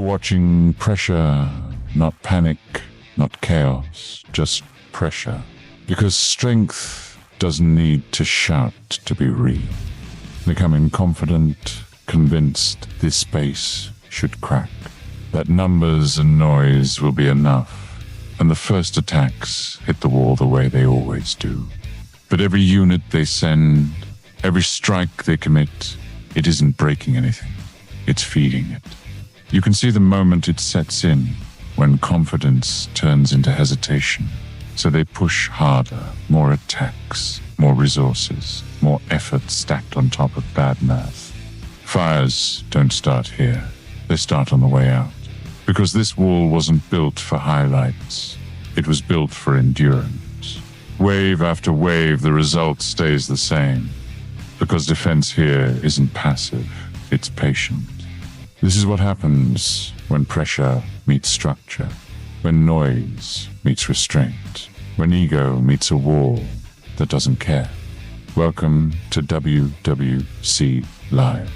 watching pressure, not panic, not chaos, just pressure. Because strength doesn't need to shout to be real. Becoming confident, convinced this space should crack. That numbers and noise will be enough, and the first attacks hit the wall the way they always do. But every unit they send, every strike they commit, it isn't breaking anything. It's feeding it. You can see the moment it sets in, when confidence turns into hesitation. So they push harder, more attacks, more resources, more effort stacked on top of bad math. Fires don't start here. They start on the way out. Because this wall wasn't built for highlights. It was built for endurance. Wave after wave, the result stays the same. Because defense here isn't passive, it's patient. This is what happens when pressure meets structure, when noise meets restraint, when ego meets a wall that doesn't care. Welcome to WWC Live.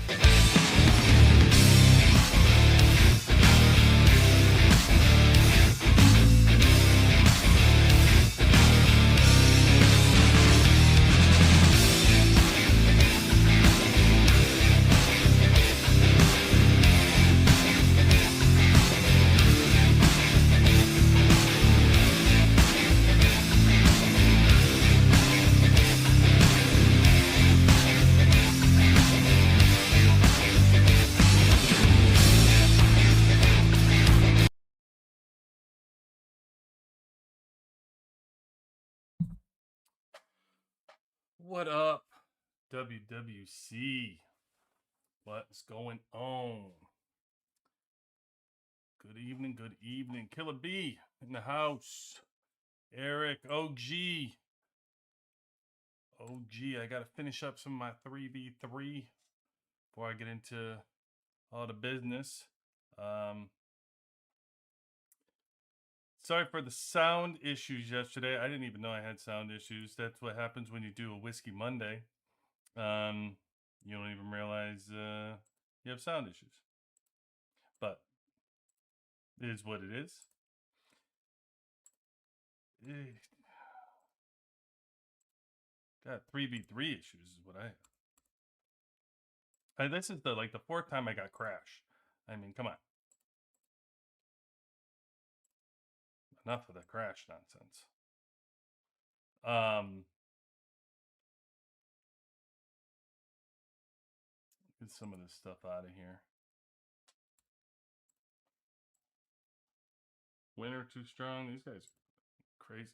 What up, WWC? What's going on? Good evening. Killer B in the house. Eric, OG. I got to finish up some of my 3v3 before I get into all the business. Sorry for the sound issues yesterday. I didn't even know I had sound issues. That's what happens when you do a Whiskey Monday. You don't even realize you have sound issues. But it is what it is. Got 3v3 issues is what I have. This is the fourth time I got crash. I mean, come on. Enough of the crash nonsense. Get some of this stuff out of here. Winner too strong. These guys are crazy.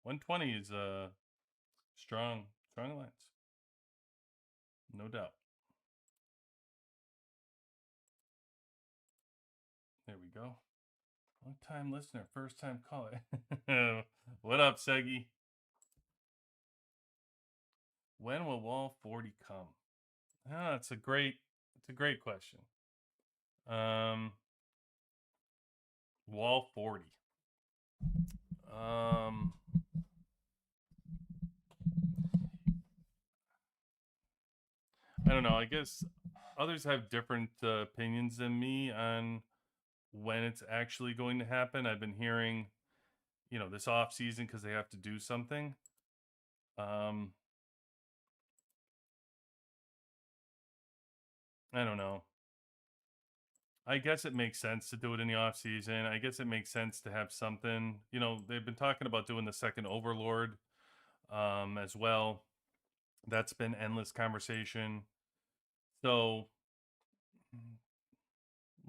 120 is strong alliance. No doubt. There we go. Long time listener, first time caller. What up, Seggy? When will Wall 40 come? It's a great question. Wall 40. I don't know. I guess others have different opinions than me on when it's actually going to happen. I've been hearing, this off season because they have to do something. I don't know. I guess it makes sense to do it in the off season. I guess it makes sense to have something. They've been talking about doing the second Overlord as well. That's been endless conversation. So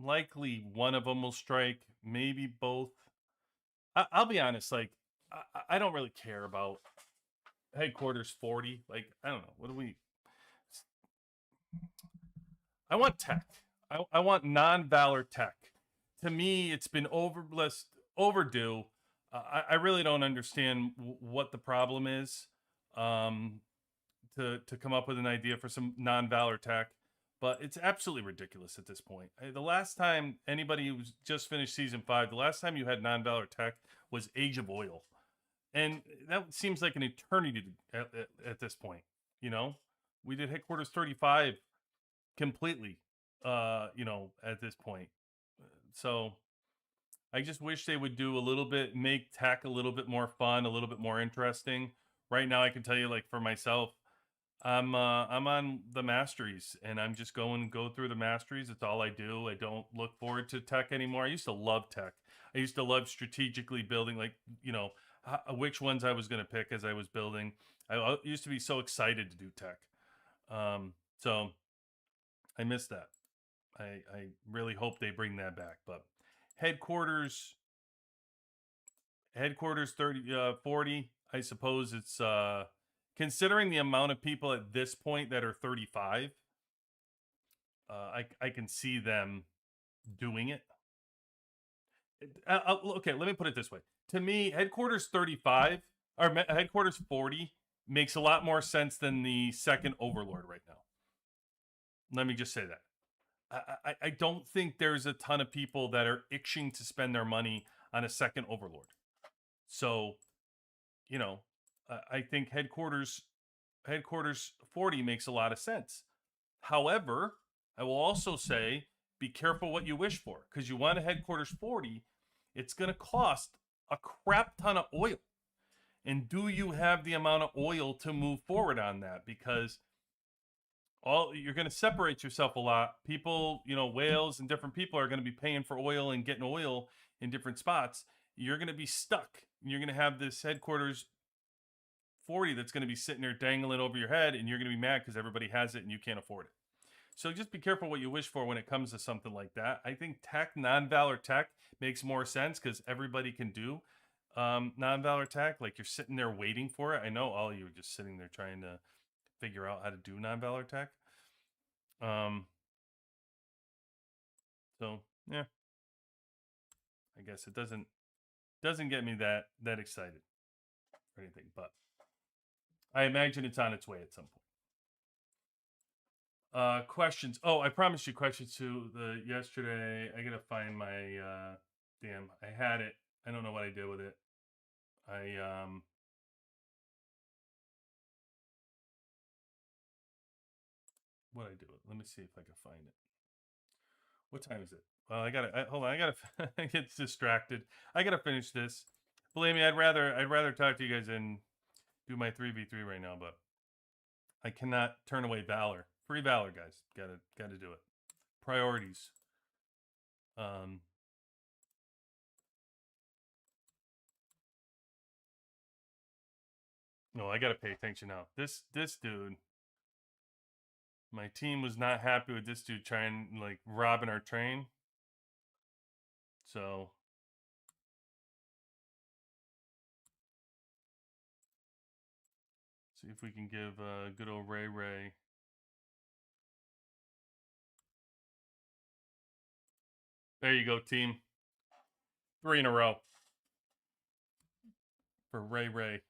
likely one of them will strike, maybe both. I'll be honest, I don't really care about headquarters 40. I don't know. What do we... I want tech. I want non-Valor tech. To me, it's been overdue. I really don't understand what the problem is to come up with an idea for some non-Valor tech. But it's absolutely ridiculous at this point. The last time anybody who's just finished Season 5, the last time you had non-Valor tech was Age of Oil. And that seems like an eternity at this point, We did Headquarters 35 completely you know, at this point. So I just wish they would do a little bit, make tech a little bit more fun, a little bit more interesting. Right now, I can tell you, like for myself, I'm on the masteries, and I'm just go through the masteries. It's all I do. I don't look forward to tech anymore. I used to love tech. I used to love strategically building, like you know, which ones I was going to pick as I was building. I used to be so excited to do tech. So I miss that. I really hope they bring that back. But headquarters headquarters 30 40, I suppose it's considering the amount of people at this point that are 35, I can see them doing it. Okay, let me put it this way. To me, headquarters 35 or headquarters 40 makes a lot more sense than the second overlord right now. Let me just say that. I don't think there's a ton of people that are itching to spend their money on a second overlord. So, you know, I think headquarters 40 makes a lot of sense. However, I will also say be careful what you wish for, because you want a headquarters 40, it's going to cost a crap ton of oil. And do you have the amount of oil to move forward on that? Because all you're going to separate yourself a lot. People, you know, whales and different people are going to be paying for oil and getting oil in different spots. You're going to be stuck. You're going to have this headquarters 40 that's going to be sitting there dangling over your head, and you're going to be mad because everybody has it and you can't afford it. So just be careful what you wish for when it comes to something like that. I think tech, non-valor tech, makes more sense because everybody can do non-valor tech. Like you're sitting there waiting for it. I know all of you are just sitting there trying to figure out how to do non-valor tech. So yeah, I guess it doesn't get me that excited or anything, but I imagine it's on its way at some point. Questions. Oh, I promised you questions too. The yesterday, I gotta find my damn. I had it. I don't know what I did with it. What I do? Let me see if I can find it. What time is it? Well, hold on. I gotta. I get distracted. I gotta finish this. Believe me, I'd rather talk to you guys and do my 3v3 right now, but I cannot turn away Valor. Free Valor, guys. Gotta do it. Priorities. No, I gotta pay attention now. This dude, my team was not happy with this dude trying like robbing our train. So see if we can give good old Ray. There you go, team. 3 in a row for Ray.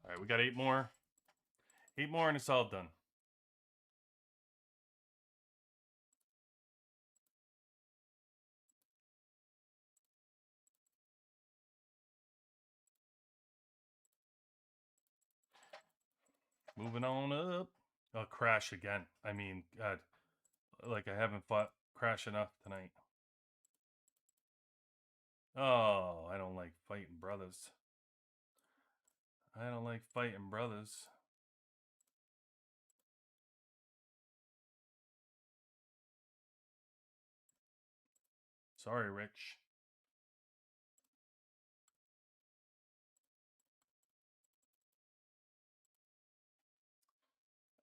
All right, we got 8 more. 8 more and it's all done. Moving on up. Oh, Crash again. I mean, God, like I haven't fought Crash enough tonight. Oh, I don't like fighting brothers. I don't like fighting brothers. Sorry, Rich.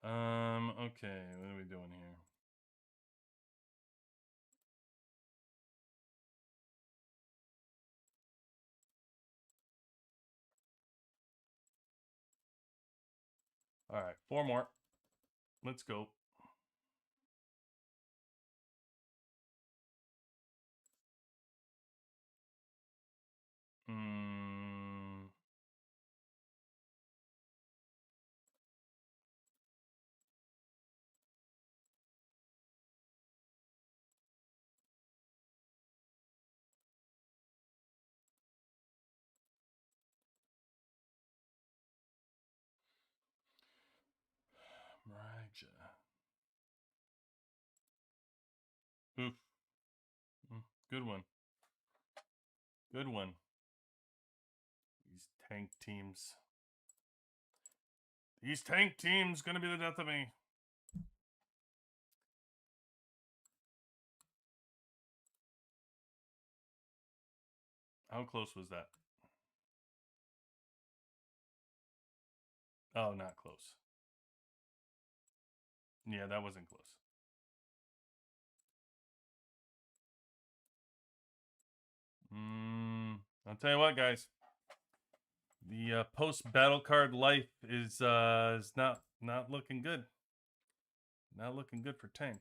Okay, what are we doing here? All right, 4 more. Let's go. Right. Oof. Good one. Good one. These tank teams. These tank teams gonna be the death of me. How close was that? Oh, not close. Yeah, that wasn't close. I'll tell you what, guys. The post battle card life is not looking good. Not looking good for tank.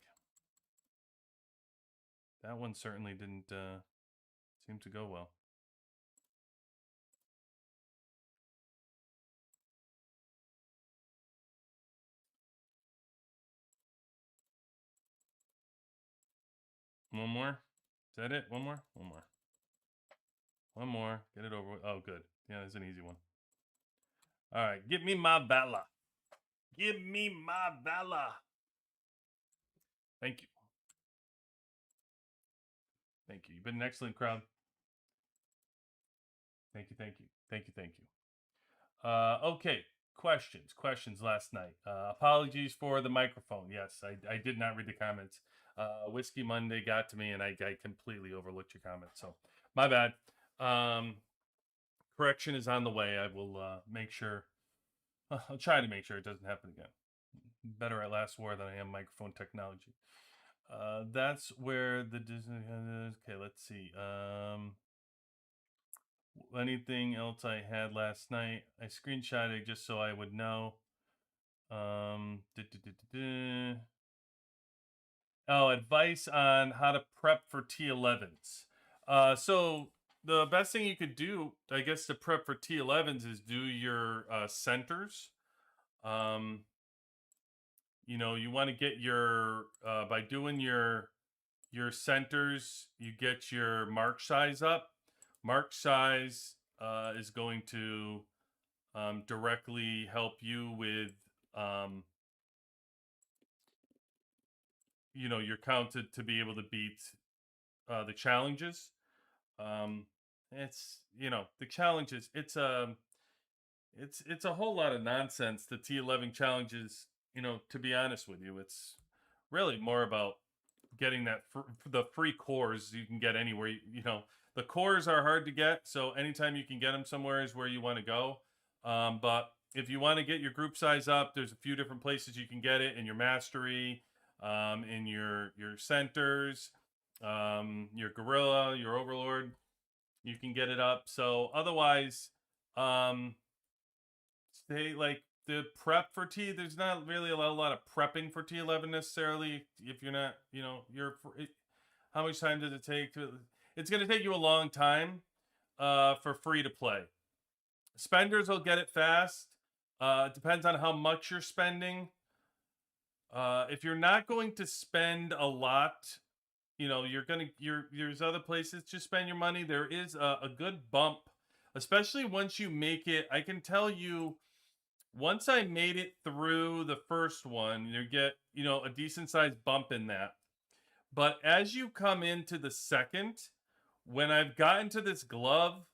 That one certainly didn't seem to go well. One more? Is that it? One more? One more. One more. Get it over with. Oh, good. Yeah, that's an easy one. All right. Give me my Vala. Give me my Vala. Thank you. Thank you. You've been an excellent crowd. Thank you. Thank you. Thank you. Thank you. Okay. Questions last night. Apologies for the microphone. Yes, I did not read the comments. Whiskey Monday got to me and I completely overlooked your comments. So my bad. Correction is on the way. I will make sure. I'll try to make sure it doesn't happen again. Better at last war than I am microphone technology. That's where the Disney. Okay, let's see. Anything else I had last night? I screenshotted just so I would know. Oh, advice on how to prep for T11s. So the best thing you could do, I guess, to prep for T11s is do your centers. You know, you want to get your by doing your centers, you get your mark size up. Mark size is going to directly help you with you know, you're counted to be able to beat the challenges. It's, you know, the challenges. It's a whole lot of nonsense. The T11 challenges. You know, to be honest with you, it's really more about getting that the free cores you can get anywhere. You know, the cores are hard to get, so anytime you can get them somewhere is where you want to go. But if you want to get your group size up, there's a few different places you can get it in your mastery, in your centers, your gorilla, your overlord. You can get it up. So otherwise, stay like the prep for T. There's not really a lot of prepping for T11 necessarily. If you're not, you know, how much time does it take to? It's going to take you a long time for free to play. Spenders will get it fast. It depends on how much you're spending. If you're not going to spend a lot, you know, there's other places to spend your money. There is a good bump, especially once you make it. I can tell you, once I made it through the first one, you get, you know, a decent sized bump in that. But as you come into the second, when I've gotten to this glove,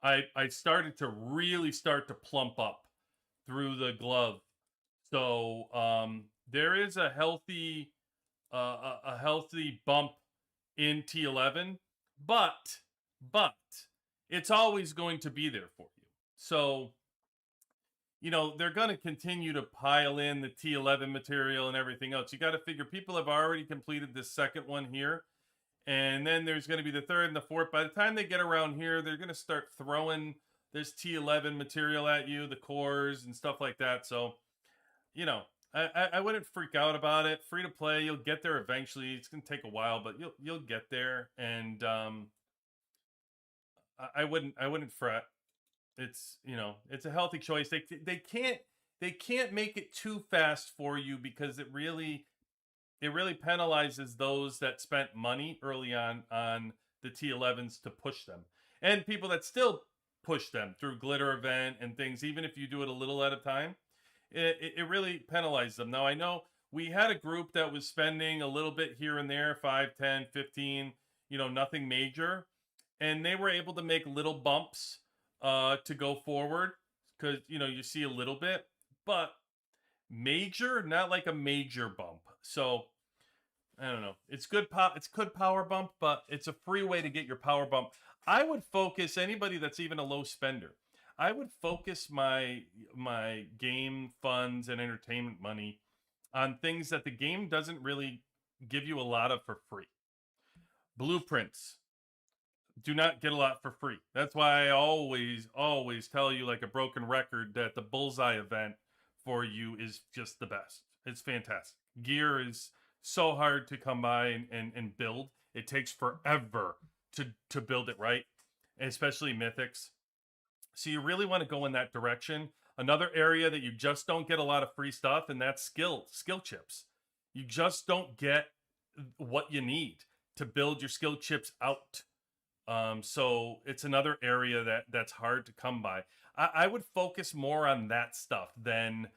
I started to really start to plump up through the glove. So there is a healthy bump in T11, but it's always going to be there for you. So, you know, they're going to continue to pile in the T11 material and everything else. You got to figure people have already completed this second one here. And then there's going to be the third and the fourth. By the time they get around here, they're going to start throwing there's T11 material at you, the cores and stuff like that. So, you know, I wouldn't freak out about it. Free to play, you'll get there eventually. It's gonna take a while, but you'll get there. And I wouldn't fret. It's, you know, it's a healthy choice. They can't make it too fast for you because it really penalizes those that spent money early on the T11s to push them, and people that still push them through glitter event and things. Even if you do it a little at a time, it really penalizes them. Now I know we had a group that was spending a little bit here and there, 5, 10, 15, you know, nothing major, and they were able to make little bumps to go forward, because, you know, you see a little bit, but major, not like a major bump. So I don't know. It's good it's good power bump, but it's a free way to get your power bump. I would focus, anybody that's even a low spender, I would focus my game funds and entertainment money on things that the game doesn't really give you a lot of for free. Blueprints do not get a lot for free. That's why I always tell you, like a broken record, that the Bullseye event for you is just the best. It's fantastic. Gear is so hard to come by and build. It takes forever to build it right, especially mythics. So you really want to go in that direction. Another area that you just don't get a lot of free stuff, and that's skill chips. You just don't get what you need to build your skill chips out. So it's another area that's hard to come by. I would focus more on that stuff than,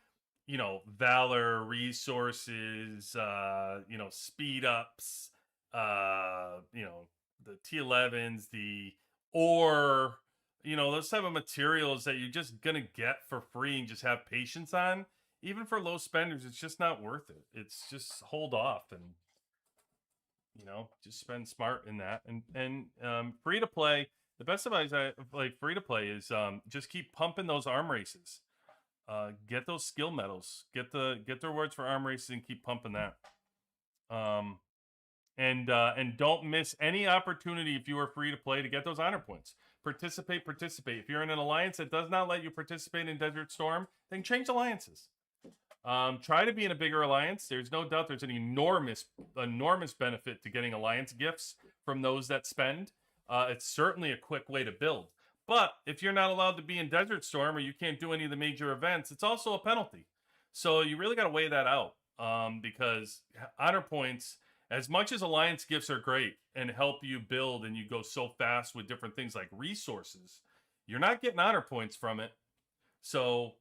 you know, Valor, resources, you know, speed ups, you know, the T11s, the ore, you know, those type of materials that you're just gonna get for free and just have patience on. Even for low spenders, it's just not worth it. It's just hold off and, you know, just spend smart in that. And free to play, the best advice I like free to play is just keep pumping those arm races. Get those skill medals, get the rewards for arm races, and keep pumping that. And don't miss any opportunity if you are free to play to get those honor points. Participate. If you're in an alliance that does not let you participate in Desert Storm, then change alliances. Try to be in a bigger alliance. There's no doubt there's an enormous benefit to getting alliance gifts from those that spend. It's certainly a quick way to build. But if you're not allowed to be in Desert Storm, or you can't do any of the major events, it's also a penalty. So you really got to weigh that out, because honor points, as much as alliance gifts are great and help you build and you go so fast with different things like resources, you're not getting honor points from it. So,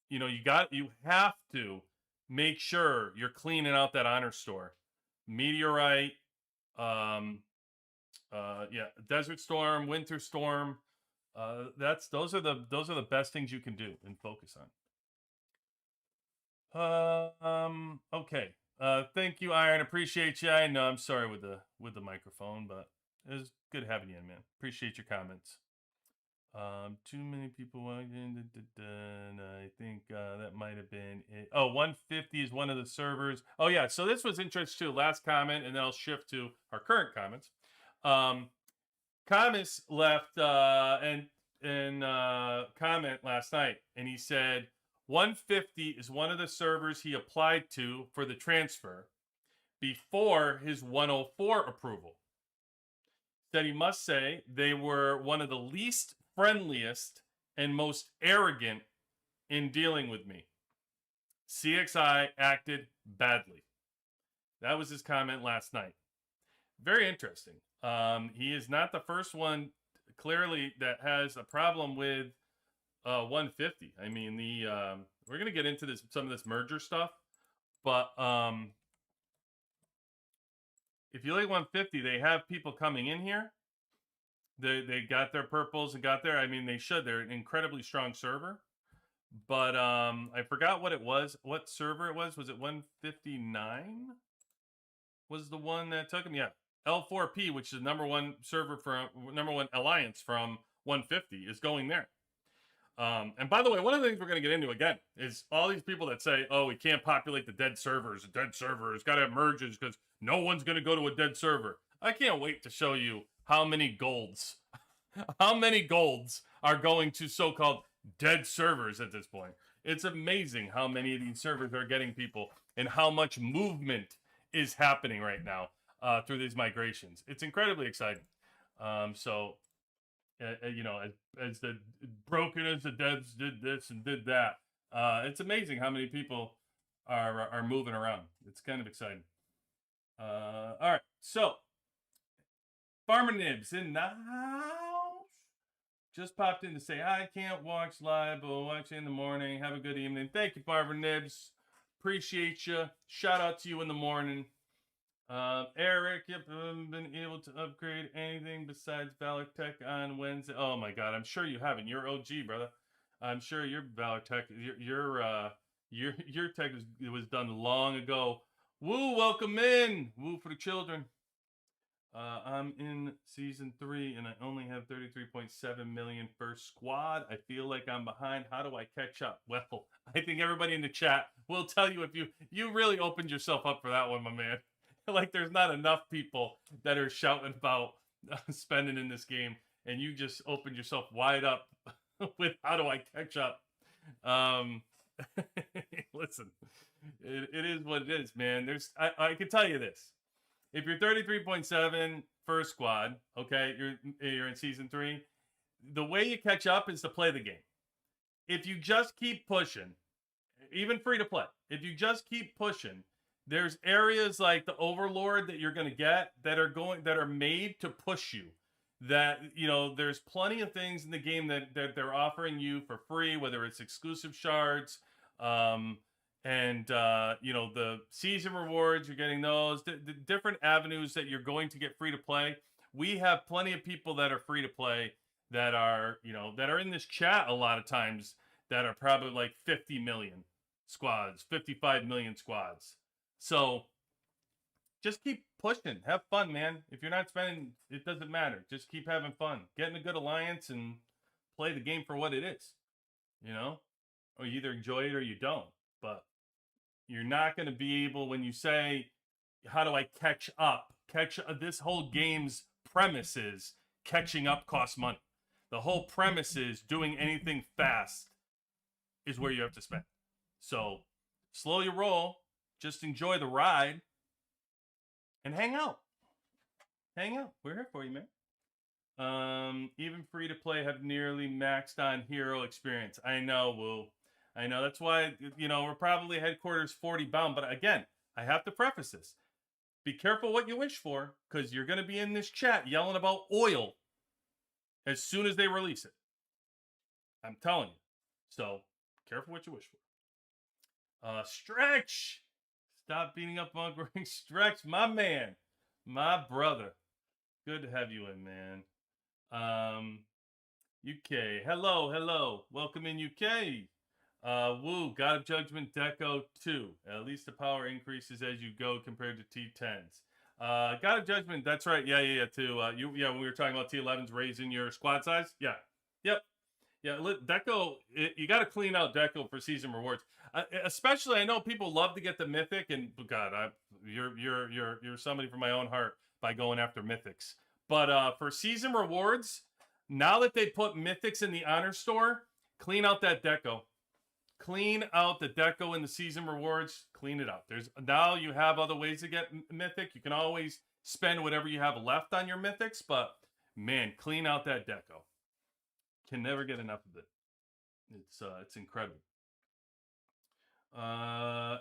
you know, you have to make sure you're cleaning out that honor store. Meteorite, Desert Storm, Winter Storm. Those are the best things you can do and focus on. Okay. Thank you, Iron. Appreciate you. I know I'm sorry with the microphone, but it was good having you in, man. Appreciate your comments. Too many people walked in, and I think that might have been it. Oh, 150 is one of the servers. Oh yeah, so this was interesting too. Last comment, and then I'll shift to our current comments. Kamis left and comment last night, and he said 150 is one of the servers he applied to for the transfer before his 104 approval. Said he must say they were one of the least friendliest and most arrogant in dealing with me. CXI acted badly. That was his comment last night. Very interesting. He is not the first one, clearly, that has a problem with 150. I mean, we're gonna get into some of this merger stuff, but if you like 150, they have people coming in here. They got their purples and got their. I mean, they should. They're an incredibly strong server, but I forgot what it was. What server it was? Was it 159? Was the one that took him? Yeah, L4P, which is the number one server number one alliance from 150, is going there. And by the way, one of the things we're going to get into again is all these people that say, "Oh, we can't populate the dead servers. The dead servers got to have merges because no one's going to go to a dead server." I can't wait to show you how many golds are going to so-called dead servers at this point. It's amazing how many of these servers are getting people and how much movement is happening right now through these migrations. It's incredibly exciting. You know, as the broken as the devs did this and did that, it's amazing how many people are moving around. It's kind of exciting. All right, so Farmer Nibs in the house. Just popped in to say I can't watch live, but we'll watch you in the morning. Have a good evening. Thank you, Farmer Nibs. Appreciate you. Shout out to you in the morning. Eric, yep, haven't been able to upgrade anything besides Valor Tech on Wednesday. Oh my God, I'm sure you haven't. You're OG, brother. I'm sure your Valor Tech, your tech was done long ago. Woo, welcome in. Woo for the children. I'm in season 3 and I only have 33.7 million first squad. I feel like I'm behind. How do I catch up? Well, I think everybody in the chat will tell you if you really opened yourself up for that one, my man. Like there's not enough people that are shouting about spending in this game, and you just opened yourself wide up with how do I catch up. Listen, it is what it is, man. I can tell you this. If you're 33.7 first squad, okay, you're in season 3, the way you catch up is to play the game. If you just keep pushing, even free to play, if you just keep pushing, there's areas like the Overlord that you're going to get that are made to push you. That, you know, there's plenty of things in the game that they're offering you for free, whether it's exclusive shards, and you know, the season rewards, you're getting those, the different avenues that you're going to get free to play. We have plenty of people that are free to play that are, you know, that are in this chat a lot of times that are probably like 50 million squads, 55 million squads. So just keep pushing. Have fun, man. If you're not spending, it doesn't matter. Just keep having fun. Get in a good alliance and play the game for what it is. You know? Or you either enjoy it or you don't. But you're not going to be able, when you say, how do I catch up? This whole game's premise is catching up costs money. The whole premise is doing anything fast is where you have to spend. So slow your roll. Just enjoy the ride and hang out. Hang out. We're here for you, man. Even free to play have nearly maxed on hero experience. I know, Woo. I know. That's why, you know, we're probably headquarters 40 bound. But again, I have to preface this. Be careful what you wish for, because you're going to be in this chat yelling about oil as soon as they release it. I'm telling you. So, careful what you wish for. Stretch! Stop beating up on Greg. Stretch, my man. My brother. Good to have you in, man. UK. Hello. Welcome in, UK. Woo, God of Judgment Deco 2. At least the power increases as you go compared to T10s. God of Judgment, that's right. Yeah, too. When we were talking about T11s raising your squad size. Yeah. Yep. Yeah, Deco, you got to clean out Deco for season rewards. Especially, I know people love to get the mythic, and God, you're somebody from my own heart by going after mythics. But for season rewards, now that they put mythics in the honor store, clean out that Deco. Clean out the Deco in the season rewards. Clean it up. Now you have other ways to get mythic. You can always spend whatever you have left on your mythics, but man, clean out that Deco. Can never get enough of it. It's incredible.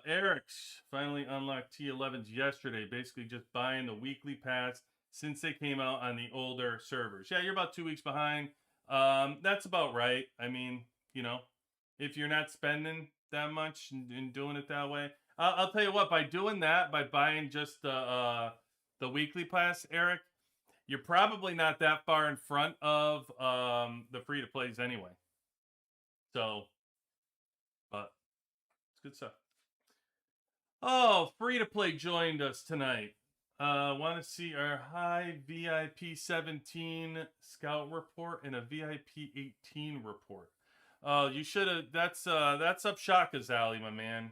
Eric's finally unlocked T11s yesterday. Basically just buying the weekly pass since they came out on the older servers. Yeah, you're about 2 weeks behind. That's about right. I mean, you know, if you're not spending that much and doing it that way, I'll tell you what. By doing that, by buying just the weekly pass, Eric, you're probably not that far in front of the free to plays anyway. So, but it's good stuff. Oh, free to play joined us tonight. Want to see our high VIP 17 scout report and a VIP 18 report. You should have. That's up Shaka's alley, my man.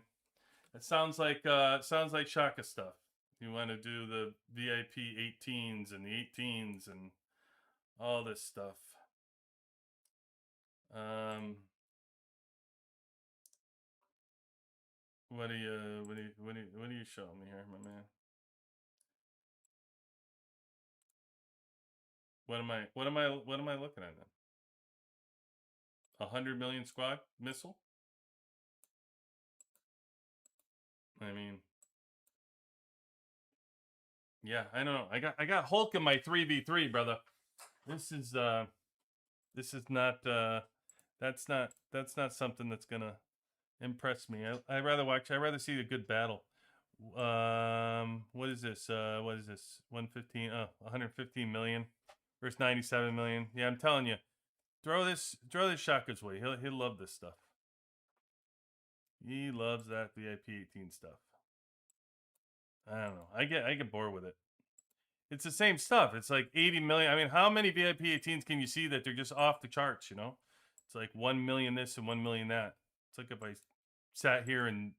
It sounds like Shaka stuff. You want to do the VIP 18s and the 18s and all this stuff. What are you showing me here, my man? What am I looking at then? 100 million squad missile? I mean, yeah, I don't know. I got Hulk in my 3v3, brother. This is not that's not something that's gonna impress me. I'd rather see a good battle. What is this? 115 115 million versus 97 million. Yeah, I'm telling you. Throw this shotgun's way. He'll love this stuff. He loves that VIP 18 stuff. I don't know. I get bored with it. It's the same stuff. It's like 80 million. I mean, how many VIP 18s can you see that they're just off the charts, you know? It's like 1 million this and 1 million that. It's like if I sat here and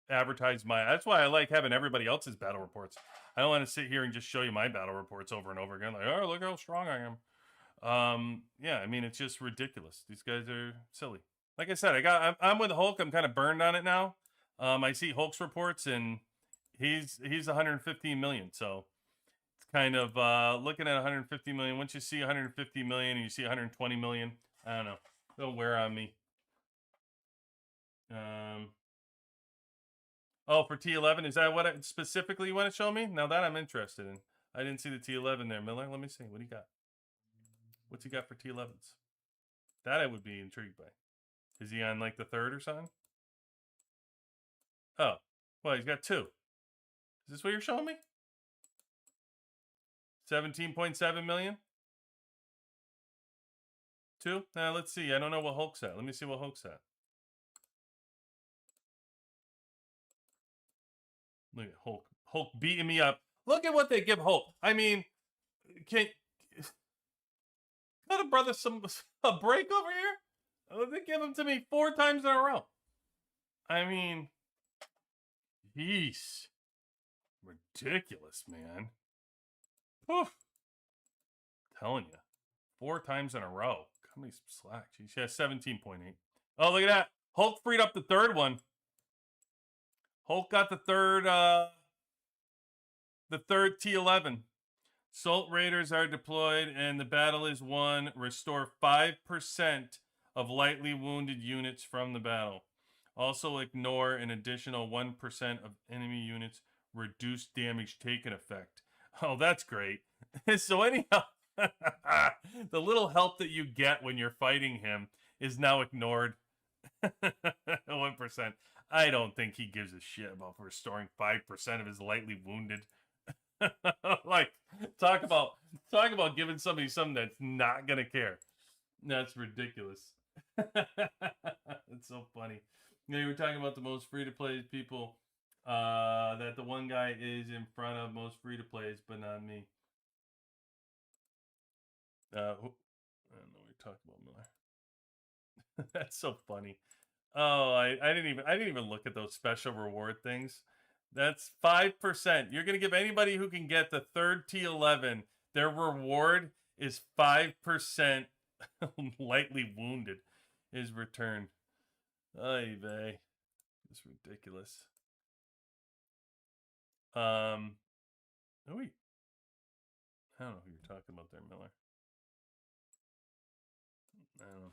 advertised that's why I like having everybody else's battle reports. I don't want to sit here and just show you my battle reports over and over again. Like, oh, look how strong I am. Yeah, I mean, it's just ridiculous. These guys are silly. Like I said, I'm with Hulk. I'm kind of burned on it now. I see Hulk's reports and he's 115 million. So it's kind of looking at 150 million. Once you see 150 million and you see 120 million, I don't know. It'll wear on me. Oh, for T11, is that what specifically you want to show me? Now that I'm interested in. I didn't see the T11 there, Miller. Let me see. What do you got? What's he got for T11s? That I would be intrigued by. Is he on like the third or something? Oh, well, he's got 2. Is this what you're showing me? 17.7 million? 2? Now let's see. I don't know what Hulk's at. Let me see what Hulk's at. Look at Hulk. Hulk beating me up. Look at what they give Hulk. I mean, got a brother a break over here? Oh, they give him to me 4 times in a row. I mean, jeez. Ridiculous, man. Oof. Telling you. 4 times in a row. Cut me some slack. Jeez, yeah, 17.8. Oh, look at that. Hulk freed up the third one. Hulk got the third T11. Salt Raiders are deployed and the battle is won. Restore 5% of lightly wounded units from the battle. Also ignore an additional 1% of enemy units reduced damage taken effect. Oh, that's great. So anyhow, the little help that you get when you're fighting him is now ignored. 1%. I don't think he gives a shit about restoring 5% of his lightly wounded. Like, talk about giving somebody something that's not gonna care. That's ridiculous. It's so funny. You know, you were talking about the most free-to-play people. That the one guy is in front of most free-to-plays, but not me. I don't know what you're talking about, Miller. That's so funny. Oh, I didn't even look at those special reward things. That's 5%. You're gonna give anybody who can get the third T11, their reward is 5% lightly wounded is returned. Ay vey. It's ridiculous. Oh wait. I don't know who you're talking about there, Miller. I don't know.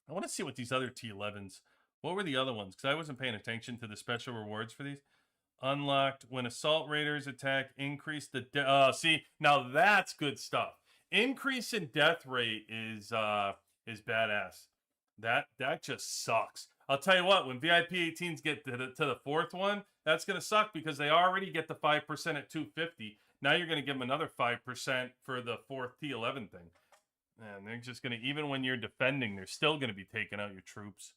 I want to see what these other T11s. What were the other ones? Because I wasn't paying attention to the special rewards for these. Unlocked when assault raiders attack. Increase the see, now that's good stuff. Increase in death rate is badass. That just sucks. I'll tell you what, when VIP 18s get to the fourth one, that's gonna suck because they already get the 5% at 250. Now you're gonna give them another 5% for the fourth T11 thing. And they're just gonna, even when you're defending, they're still gonna be taking out your troops.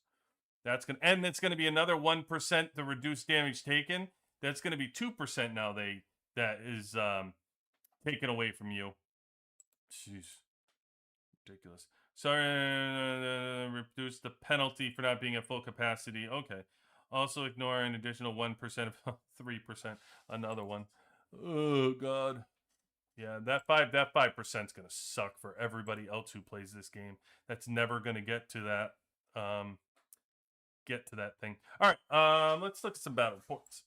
That's gonna be another 1% to reduce damage taken. That's gonna be 2% now. That is taken away from you. Jeez, ridiculous. Sorry, reduce the penalty for not being at full capacity. Okay. Also ignore an additional 1% of 3%. Another one. Oh God. Yeah, that 5% is gonna suck for everybody else who plays this game. That's never gonna get to that thing. All right, let's look at some battle reports.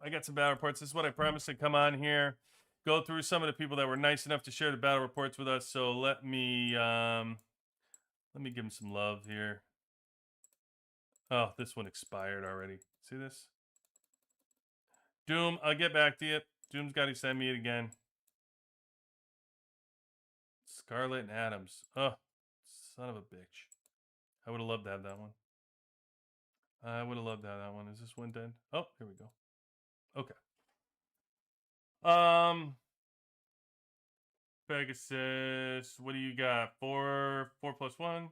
I got some battle reports. This is what I promised to come on here, go through some of the people that were nice enough to share the battle reports with us. So let me give them some love here. Oh, this one expired already. See this? Doom, I'll get back to you. Doom's got to send me it again. Scarlet and Adams. Oh, son of a bitch. I would have loved to have that one. I would have loved to have that one. Is this one dead? Oh, here we go. Okay. Pegasus, what do you got? 4 plus 1?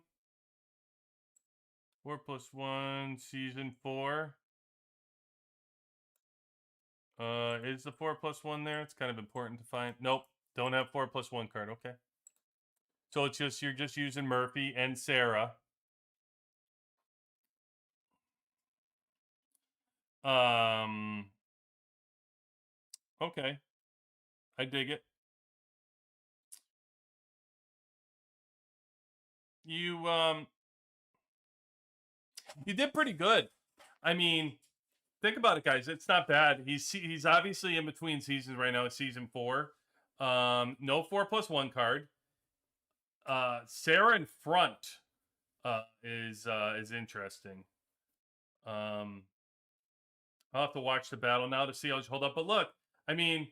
4 plus 1, season 4. Is the 4 plus 1 there? It's kind of important to find. Nope, don't have 4 plus 1 card. Okay. So it's just, you're just using Murphy and Sarah. Okay. I dig it. You did pretty good. I mean, think about it, guys. It's not bad. He's obviously in between seasons right now. It's season 4. No 4 plus 1 card. Sarah in front is interesting. I'll have to watch the battle now to see how it's hold up. But look, I mean,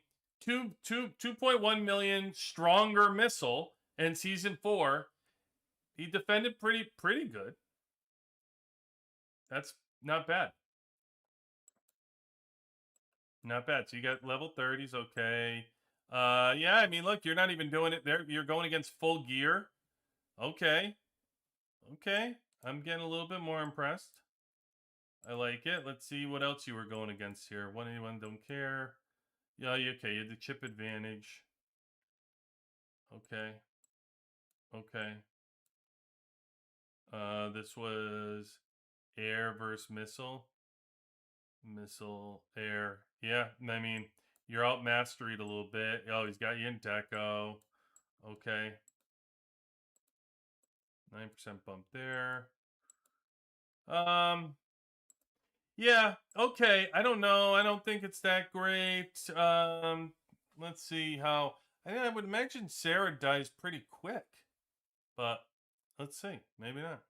2.1 million stronger missile in season 4. He defended pretty good. That's not bad. Not bad. So you got level 30s, okay. Yeah, I mean, look, you're not even doing it there. You're going against full gear. Okay. Okay. I'm getting a little bit more impressed. I like it. Let's see what else you were going against here. 181, don't care. Yeah, okay. You had the chip advantage. Okay. Okay. This was air versus missile. Missile, air. Yeah, I mean, you're out masteried a little bit. Oh, he's got you in deco. Okay. 9% bump there. Yeah, okay. I don't know. I don't think it's that great. Let's see how. I would imagine Sarah dies pretty quick. But let's see. Maybe not.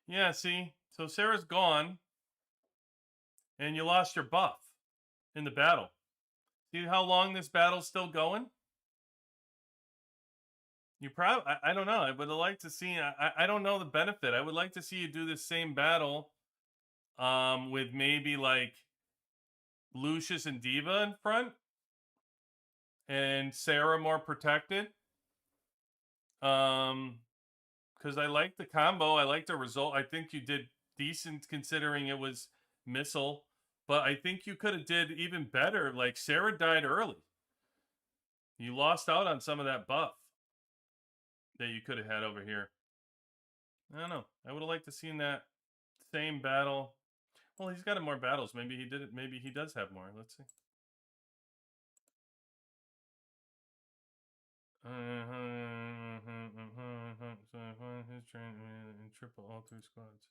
Yeah, see? So Sarah's gone. And you lost your buff in the battle. See how long this battle's still going? You probably, I don't know. I would have liked to see, I don't know the benefit. I would like to see you do this same battle with maybe like Lucius and Diva in front and Sarah more protected. Because I like the combo. I like the result. I think you did decent considering it was missile. But I think you could have did even better. Like Sarah died early. You lost out on some of that buff that you could have had over here. I don't know. I would have liked to seen that same battle. Well, he's got more battles. Maybe he did it. Maybe he does have more. Let's see. His train in triple all 3 squads.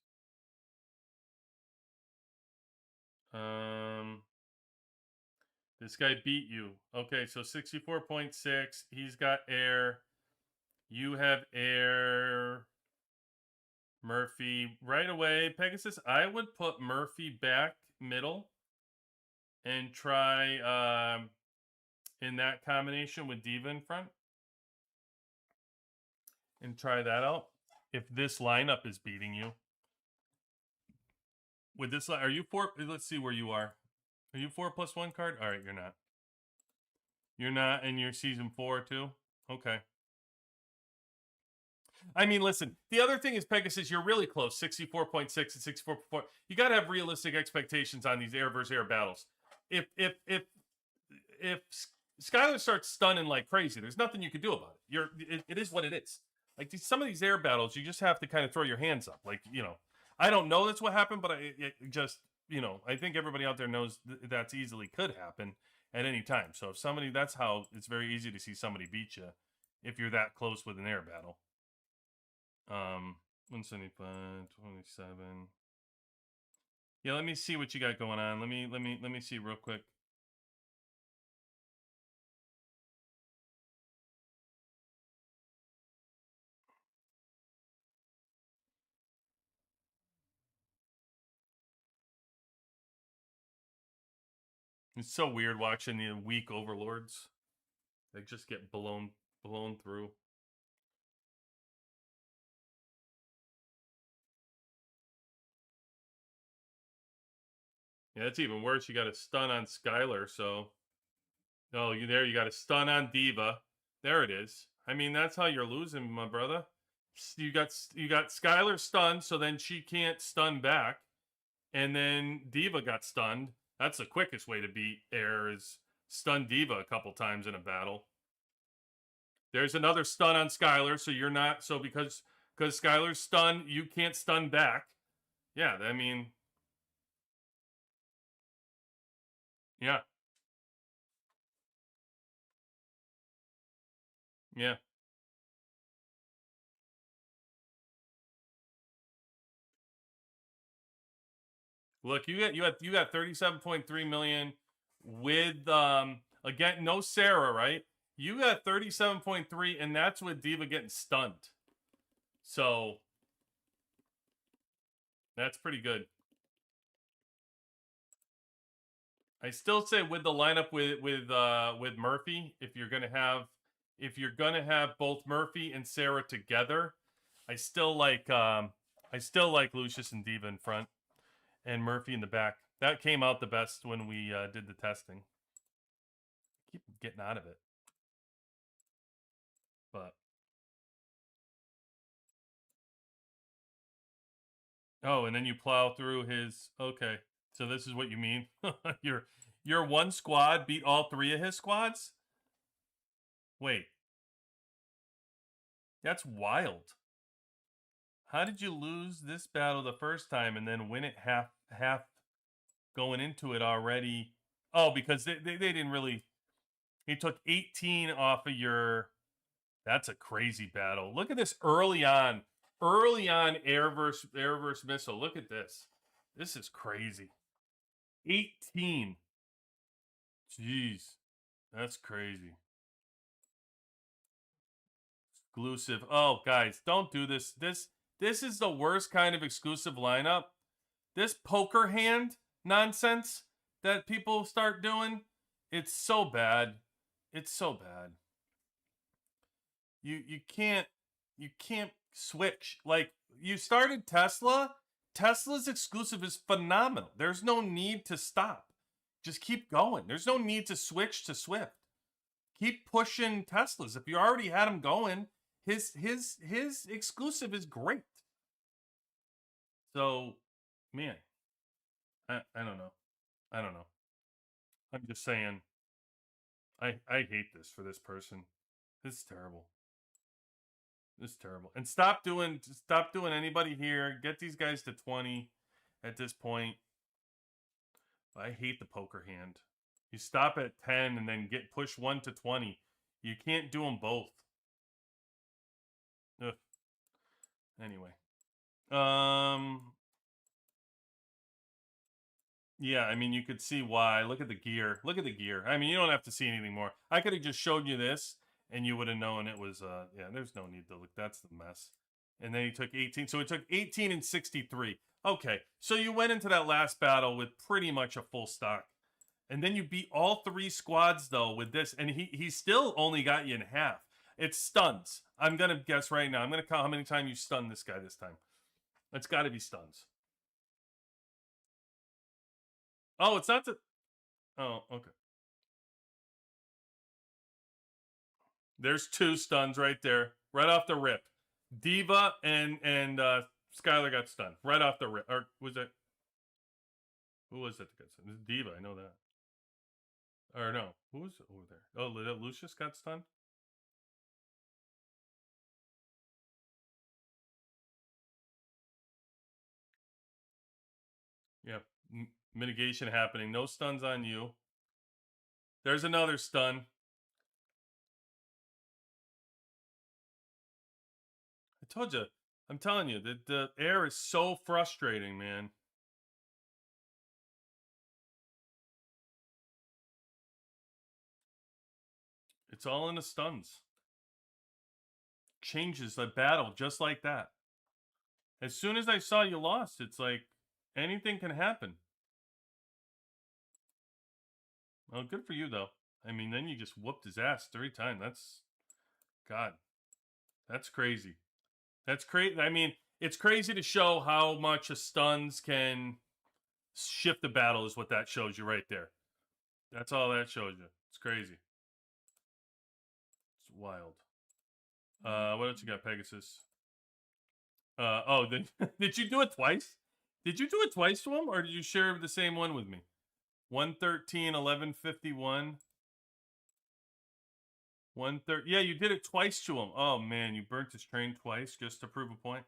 This guy beat you. Okay, so 64.6. He's got air. You have air. Murphy right away. Pegasus, I would put Murphy back middle and try in that combination with Diva in front. And try that out. If this lineup is beating you. With this, are you 4? Let's see where you are. Are you 4 plus 1 card? All right, you're not. You're not, and you're season 4 too? Okay. I mean, listen, the other thing is Pegasus, you're really close, 64.6 and 64.4. You got to have realistic expectations on these air versus air battles. If Skylar starts stunning like crazy, there's nothing you can do about it. It is what it is. Like some of these air battles, you just have to kind of throw your hands up. Like, I don't know that's what happened, but it just, I think everybody out there knows that's easily could happen at any time. So if somebody, that's how it's very easy to see somebody beat you if you're that close with an air battle. 175, 27. Yeah, let me see what you got going on. Let me see real quick. It's so weird watching the weak overlords. They just get blown through. Yeah, it's even worse. You got a stun on Skylar, so you got a stun on D.Va. There it is. I mean, that's how you're losing, my brother. You got Skylar stunned, so then she can't stun back. And then D.Va got stunned. That's the quickest way to beat air is stun D.Va a couple times in a battle. There's another stun on Skylar, so you're not because Skylar's stunned, you can't stun back. Yeah, I mean, yeah. Yeah. Look, you got 37.3 million with again, no Sarah, right? You got 37.3, and that's with D.Va getting stunned. So that's pretty good. I still say with the lineup with Murphy, if you're gonna have both Murphy and Sarah together, I still like Lucius and D.Va in front and Murphy in the back. That came out the best when we did the testing. Keep getting out of it. But and then you plow through his. Okay, so this is what you mean. your one squad beat all three of his squads. Wait, that's wild. How did you lose this battle the first time and then win it half going into it already? Oh, because they didn't really. He took 18 off of your. That's a crazy battle. Look at this early on air versus missile. Look at this. This is crazy. 18. Jeez. That's crazy. Exclusive. Oh, guys, don't do this. This is the worst kind of exclusive lineup. This poker hand nonsense that people start doing, it's so bad. It's so bad. You can't switch. Like, you started Tesla. Tesla's exclusive is phenomenal. There's no need to stop. Just keep going. There's no need to switch to Swift. Keep pushing Teslas. If you already had them going, his exclusive is great. So, man, I don't know. I don't know. I'm just saying. I hate this for this person. This is terrible. This is terrible. And stop doing anybody here. Get these guys to 20 at this point. I hate the poker hand. You stop at 10 and then push 1 to 20. You can't do them both. Ugh. Anyway. Yeah, I mean, you could see why. Look at the gear. Look at the gear. I mean, you don't have to see anything more. I could have just showed you this, and you would have known it was, yeah, there's no need to look. That's the mess. And then he took 18. So it took 18 and 63. Okay, so you went into that last battle with pretty much a full stock. And then you beat all three squads, though, with this. And he still only got you in half. It's stuns. I'm going to guess right now. I'm going to count how many times you stunned this guy this time. It's got to be stuns. Oh, it's not the... Oh, okay. There's 2 stuns right there. Right off the rip. Diva and Skylar got stunned right off the rip. Or was it? Who was it that got stunned? It was Diva, I know that. Or no, who was over there? Oh, Lucius got stunned. Yep, mitigation happening. No stuns on you. There's another stun. I told you. I'm telling you that the air is so frustrating, man. It's all in the stuns. Changes the battle just like that. As soon as I saw you lost, it's like anything can happen. Well, good for you though. I mean, then you just whooped his ass 3 times. That's God. That's crazy. That's crazy. I mean, it's crazy to show how much a stuns can shift the battle is what that shows you right there. That's all that shows you. It's crazy. It's wild. What else you got, Pegasus? Oh, did you do it twice? Did you do it twice to him, or did you share the same one with me? 113, 1151. 130. Yeah, you did it twice to him. Oh man, you burnt his train twice just to prove a point.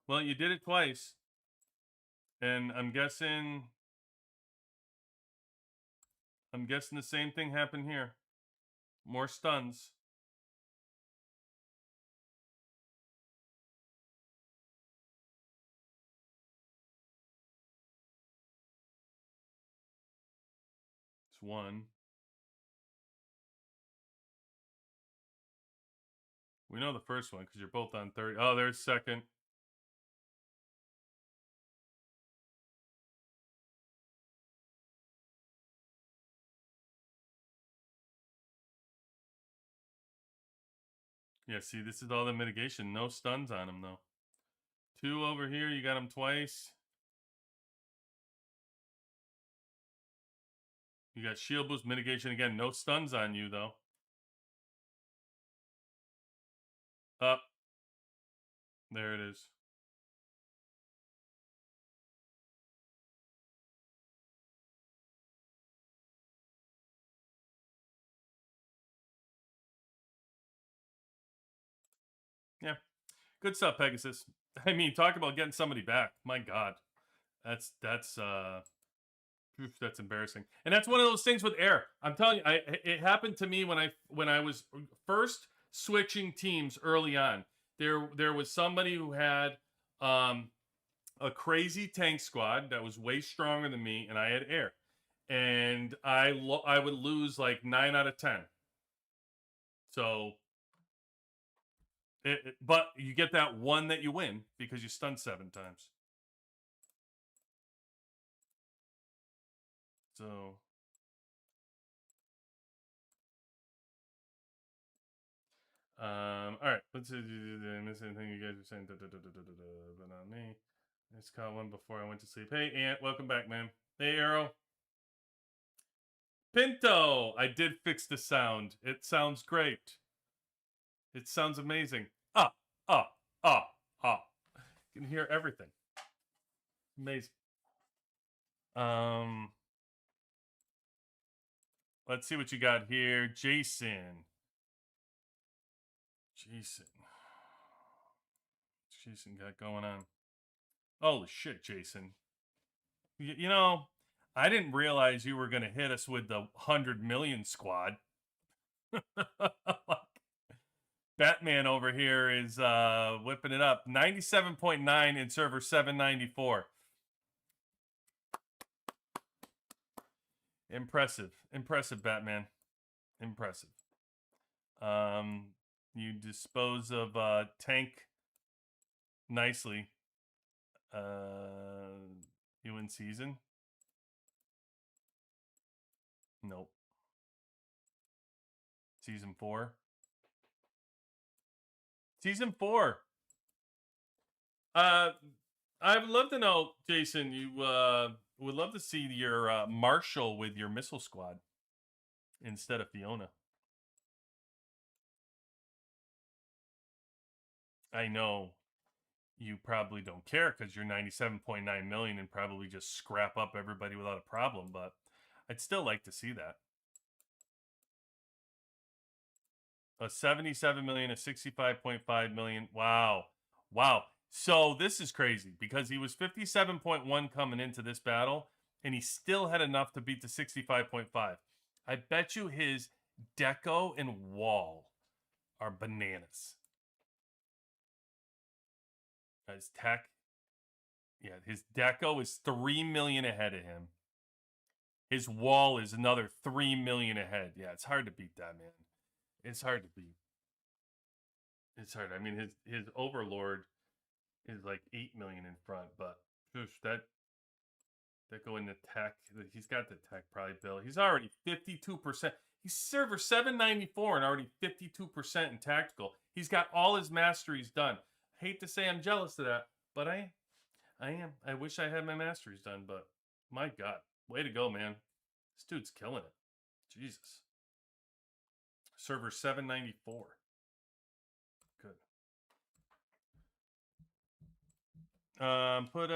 Well, you did it twice, and I'm guessing the same thing happened here. More stuns. It's 1. We know the first one because you're both on 30. Oh, there's second. Yeah, see, this is all the mitigation. No stuns on him, though. 2 over here. You got him twice. You got shield boost mitigation again. No stuns on you, though. Up. There it is. Yeah. Good stuff, Pegasus. I mean, talk about getting somebody back. My God. That's embarrassing. And that's one of those things with air. I'm telling you, it happened to me when I was first switching teams early on. There was somebody who had a crazy tank squad that was way stronger than me, and I had air. And I would lose like 9 out of 10. So but you get that one that you win because you stunned 7 times. So all right, let's miss anything you guys are saying, but not me. I just caught one before I went to sleep. Hey Ant, welcome back, man. Hey Arrow. Pinto, I did fix the sound. It sounds great. It sounds amazing. Ah. You can hear everything. Amazing. Let's see what you got here. Jason. Jason got going on. Holy shit, Jason. You know, I didn't realize you were going to hit us with the 100 million squad. Batman over here is whipping it up. 97.9 in server 794. Impressive, Batman. Impressive. You dispose of tank nicely. You win season? Nope. Season 4? Season 4. I would love to know, Jason, you would love to see your Marshall with your missile squad instead of Fiona. I know you probably don't care because you're 97.9 million and probably just scrap up everybody without a problem, but I'd still like to see that. A 77 million, a 65.5 million. Wow. Wow. So this is crazy because he was 57.1 coming into this battle and he still had enough to beat the 65.5. I bet you his deco and wall are bananas. His tech, yeah, his deco is 3 million ahead of him. His wall is another 3 million ahead. Yeah, it's hard to beat that, man. It's hard to beat. It's hard. I mean, his overlord is like 8 million in front, but that go into tech. He's got the tech probably built. He's already 52%. He's server 794 and already 52% in tactical. He's got all his masteries done. I hate to say I'm jealous of that, but I am. I wish I had my masteries done, but my God, way to go, man. This dude's killing it. Jesus. Server 794. Good. Put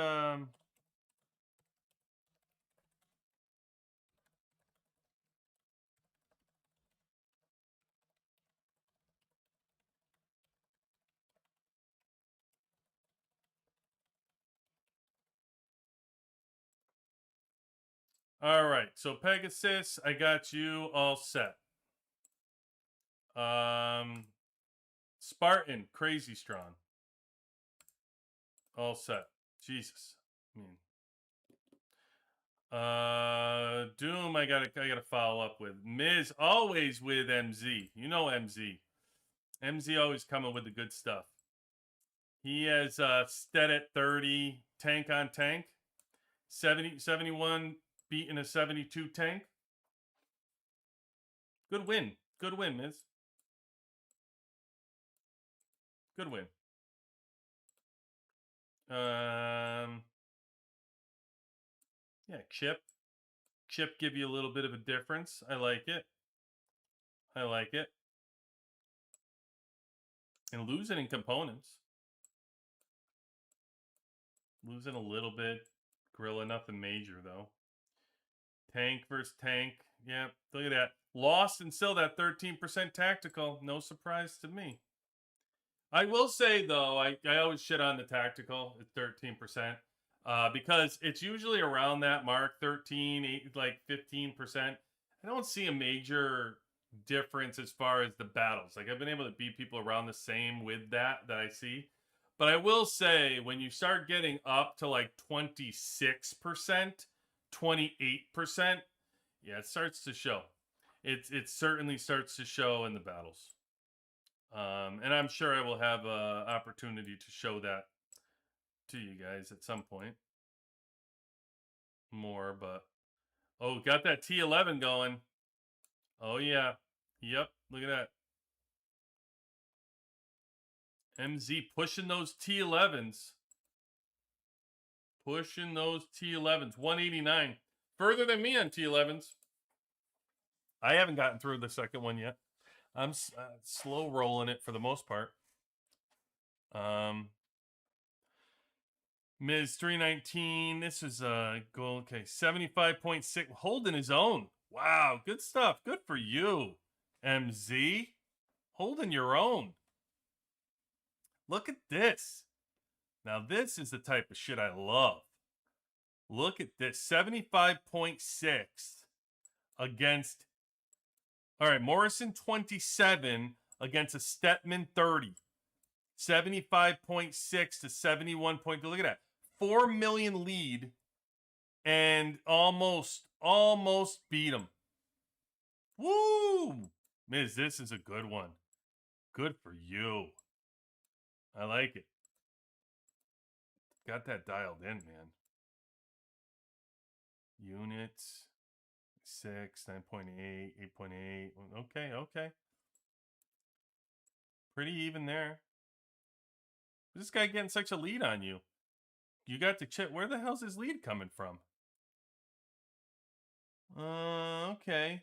all right. So Pegasus, I got you all set. Spartan, crazy strong. All set. Jesus. I mean, Doom, I gotta follow up with. Miz always with MZ. You know MZ. MZ always coming with the good stuff. He has stead at 30, tank on tank. 71 beating a 72 tank. Good win. Good win, Miz. Good win. Yeah, Chip give you a little bit of a difference. I like it. I like it. And losing in components. Losing a little bit. Gorilla, nothing major, though. Tank versus tank. Yeah, look at that. Lost and still that 13% tactical. No surprise to me. I will say, though, I always shit on the tactical at 13%. Because it's usually around that mark, 13, 8, like 15%. I don't see a major difference as far as the battles. Like I've been able to beat people around the same with that I see. But I will say when you start getting up to like 26%, 28%, yeah, it starts to show. It certainly starts to show in the battles. And I'm sure I will have an opportunity to show that to you guys at some point more, but oh, got that T11 going. Oh yeah. Yep, look at that. MZ pushing those T11s. Pushing those T11s. 189. Further than me on T11s. I haven't gotten through the second one yet. I'm slow rolling it for the most part. Miz 319. This is goal. Okay, 75.6. Holding his own. Wow, good stuff. Good for you, MZ. Holding your own. Look at this. Now, this is the type of shit I love. Look at this. 75.6 against. All right, Morrison 27 against a Stetman 30. 75.6 to 71.2. Look at that. 4 million lead and almost beat him. Woo! Miz, this is a good one. Good for you. I like it. Got that dialed in, man. Units 6, 9.8, 8.8. Okay. Pretty even there. This guy getting such a lead on you. You got to check. Where the hell's his lead coming from? Okay.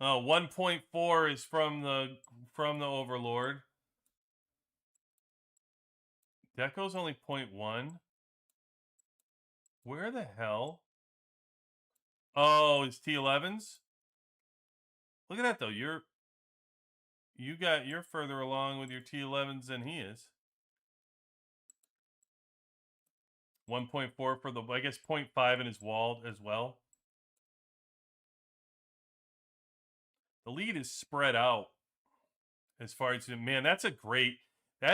Oh, 1.4 is from the Overlord. Deco's only 0.1. Where the hell? Oh, it's T11s? Look at that though. You're further along with your T11s than he is. 1.4 for the, I guess 0.5 in his wall as well. The lead is spread out as far as, man, that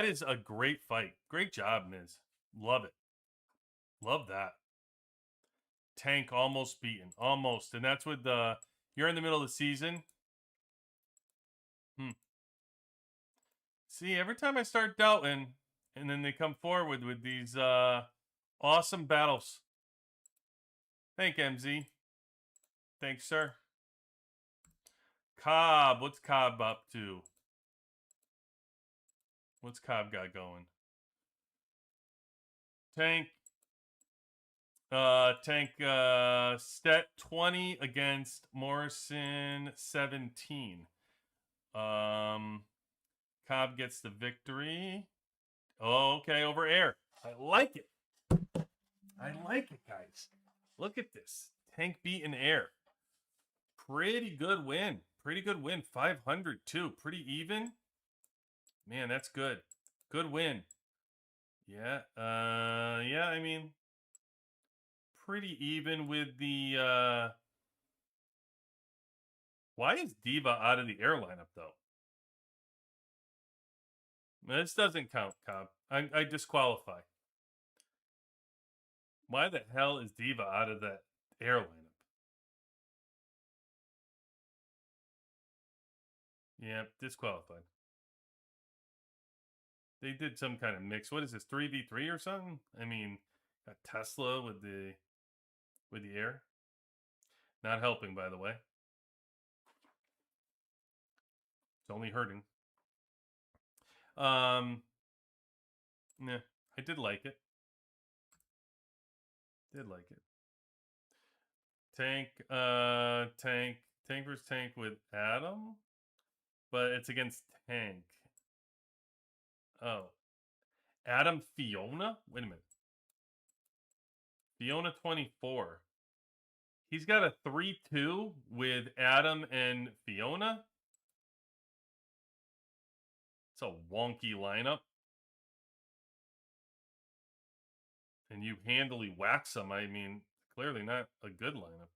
is a great fight. Great job, Miz. Love it. Love that. Tank almost beaten. Almost. And that's with you're in the middle of the season. See, every time I start doubting, and then they come forward with these awesome battles. Thank MZ. Thanks, sir. Cobb, what's Cobb up to? What's Cobb got going? Tank. Stet 20 against Morrison 17. Cobb gets the victory. Oh, okay, over air. I like it. I like it, guys. Look at this. Tank beating air. Pretty good win. Pretty good win. 500 too. Pretty even. Man, that's good. Good win. Yeah. Yeah, I mean, pretty even with the why is Diva out of the air lineup though? This doesn't count, Cobb. I disqualify. Why the hell is Diva out of that air lineup? Yeah, disqualified. They did some kind of mix. What is this, 3v3 or something? I mean, got Tesla with the air. Not helping, by the way. It's only hurting. Yeah, I did like it. Did like it. Tank versus Tank with Adam, but it's against Tank. Oh, Adam Fiona? Wait a minute. Fiona 24. He's got a 3-2 with Adam and Fiona. It's a wonky lineup. And you handily wax them. I mean, clearly not a good lineup.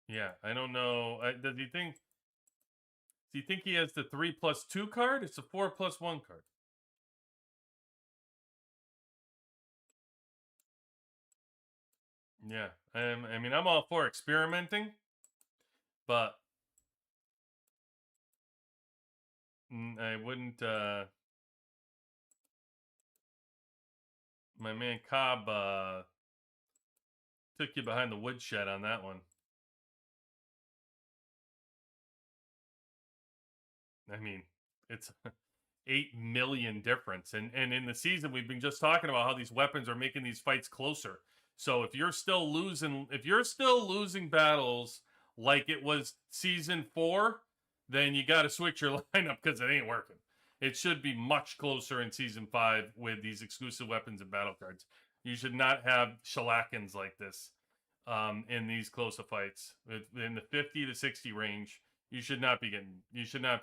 Yeah, I don't know. Does he think he has the 3+2 card? It's a 4+1 card. Yeah, I mean, I'm all for experimenting, but I wouldn't. My man Cobb took you behind the woodshed on that one. I mean, it's 8 million difference, and in the season we've been just talking about how these weapons are making these fights closer. So if you're still losing battles like it was season 4, then you got to switch your lineup because it ain't working. It should be much closer in season 5 with these exclusive weapons and battle cards. You should not have shellackins like this in these closer fights. In the 50 to 60 range, you should not be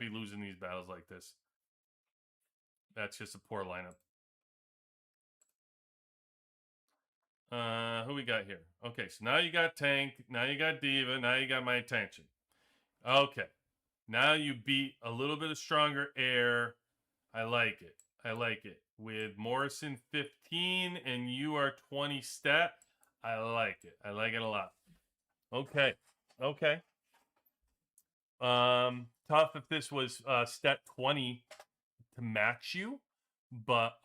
losing these battles like this. That's just a poor lineup. Who we got here? Okay, so now you got Tank, now you got Diva, now you got my attention. Okay. Now you beat a little bit of stronger air. I like it. I like it. With Morrison 15 and you are 20 stat. I like it. I like it a lot. Okay. Okay. Tough if this was stat 20 to match you, but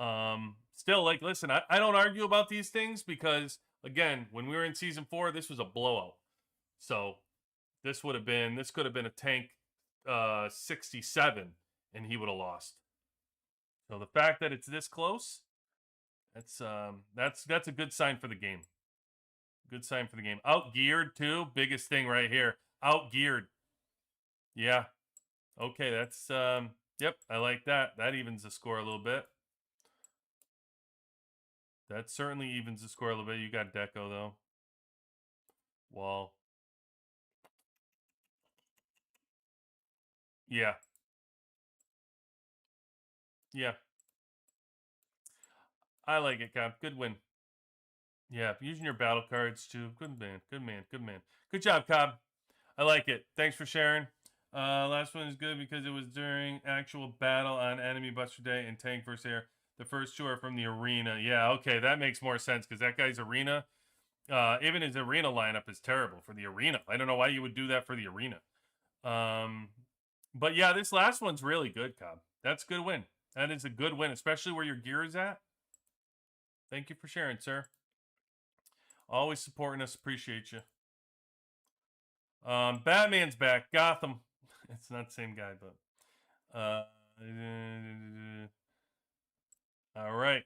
still, like, listen, I don't argue about these things because again, when we were in season 4, this was a blowout. So this could have been a Tank 67 and he would have lost. So the fact that it's this close, that's a good sign for the game. Good sign for the game. Outgeared too. Biggest thing right here. Outgeared. Yeah. Okay, that's yep, I like that. That evens the score a little bit. That certainly evens the score a little bit. You got Deco though. Wall. Yeah. Yeah. I like it, Cap. Good win. Yeah, using your battle cards too. Good man. Good man. Good man. Good job, Cobb. I like it. Thanks for sharing. Last one is good because it was during actual battle on Enemy Buster Day and Tank vs. Air. The first two are from the arena. Yeah, okay, that makes more sense because that guy's arena, even his arena lineup is terrible for the arena. I don't know why you would do that for the arena. But yeah, this last one's really good, Cobb. That's a good win. That is a good win, especially where your gear is at. Thank you for sharing, sir. Always supporting us. Appreciate you. Batman's back. Gotham. It's not the same guy, but all right.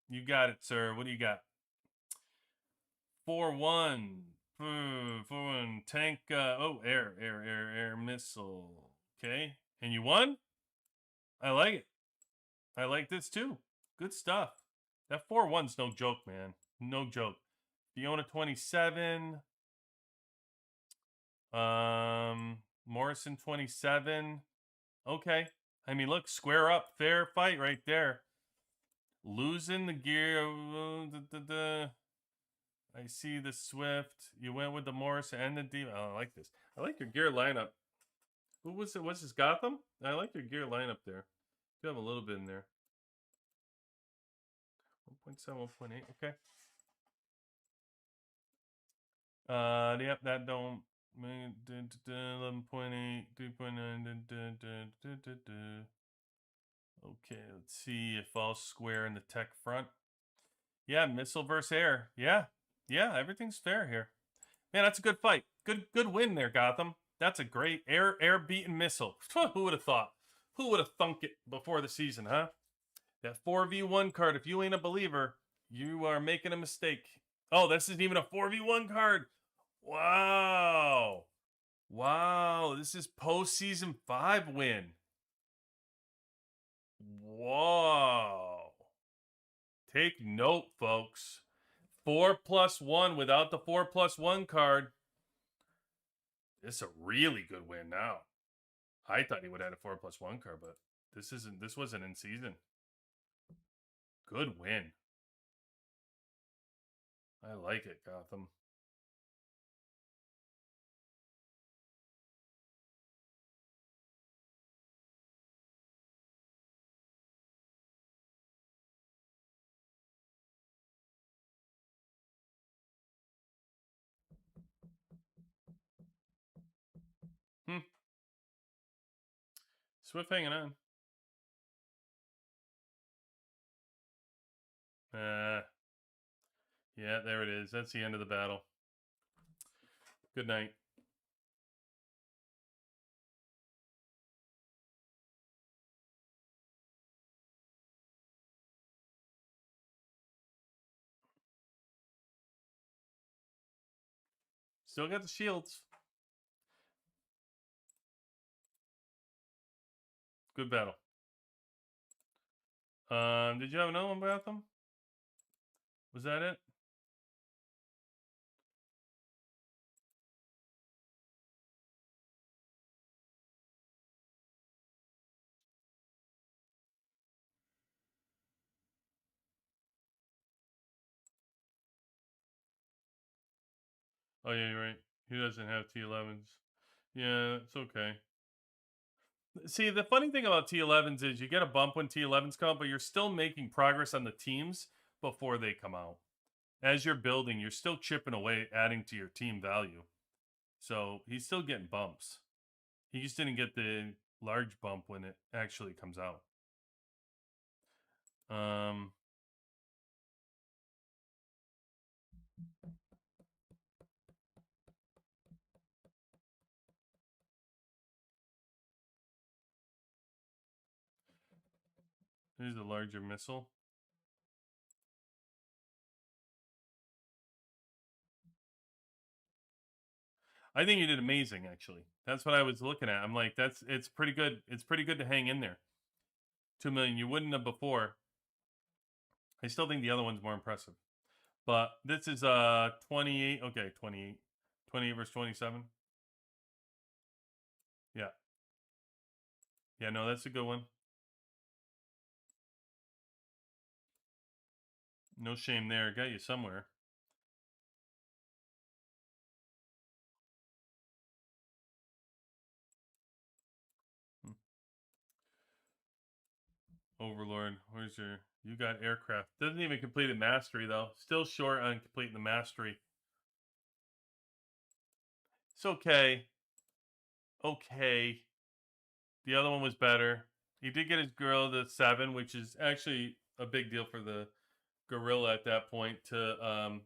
You got it, sir. What do you got? 4-1. 4-1. Tank. Air missile. Okay. And you won? I like it. I like this too. Good stuff. That 4-1's no joke, man. No joke. Fiona 27. Morrison 27. Okay. I mean, look, square up. Fair fight right there. Losing the gear. I see the Swift. You went with the Morrison and the D. Oh, I like this. I like your gear lineup. Who was it? What's this, Gotham? I like your gear lineup there. You have a little bit in there. 1.7, 1.8. Okay. Yep, that don't. 11.8, 3.9. Okay, let's see if all square in the tech front. Yeah, missile versus air. Yeah, everything's fair here. Man, that's a good fight. Good win there, Gotham. That's a great air beaten missile. Who would have thought? Who would have thunk it before the season, huh? That 4v1 card, if you ain't a believer, you are making a mistake. Oh, this isn't even a 4v1 card. Wow. Wow, this is postseason 5 win. Whoa. Take note, folks. 4+1 without the 4+1 card. This is a really good win now. I thought he would have had a 4+1 card, but this wasn't in season. Good win. I like it, Gotham. Swift hanging on. Yeah, there it is. That's the end of the battle. Good night. Still got the shields. Good battle. Did you have another one about them? Was that it? Oh yeah, you're right. He doesn't have T11s. Yeah, it's okay. See, the funny thing about T11s is you get a bump when T11s come, but you're still making progress on the teams before they come out. As you're building, you're still chipping away, adding to your team value. So he's still getting bumps. He just didn't get the large bump when it actually comes out. Here's a larger missile. I think you did amazing, actually. That's what I was looking at. I'm like, it's pretty good. It's pretty good to hang in there. 2 million. You wouldn't have before. I still think the other one's more impressive. But this is 28. Okay, 28. 28 versus 27. Yeah. Yeah, no, that's a good one. No shame there. Got you somewhere. Overlord, where's your... You got aircraft. Doesn't even complete the mastery, though. Still short on completing the mastery. It's okay. Okay. The other one was better. He did get his gorilla to 7, which is actually a big deal for the gorilla at that point to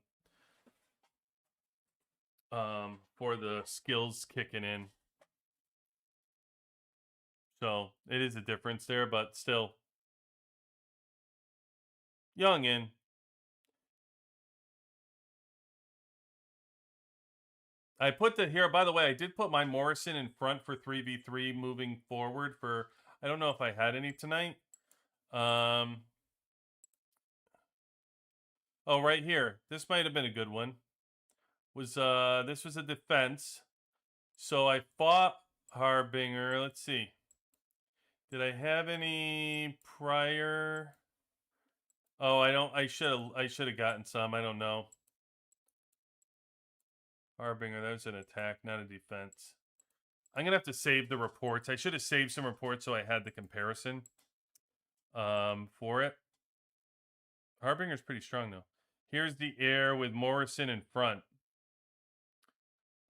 for the skills kicking in. So it is a difference there, but still. Youngin. I put the here, by the way, I did put my Morrison in front for 3v3 moving forward for, I don't know if I had any tonight. Oh, right here. This might have been a good one. Was this was a defense. So I fought Harbinger. Let's see. Did I have any prior? Oh, I don't. I should have gotten some. I don't know. Harbinger, that was an attack, not a defense. I'm gonna have to save the reports. I should have saved some reports so I had the comparison for it. Harbinger's pretty strong though. Here's the air with Morrison in front.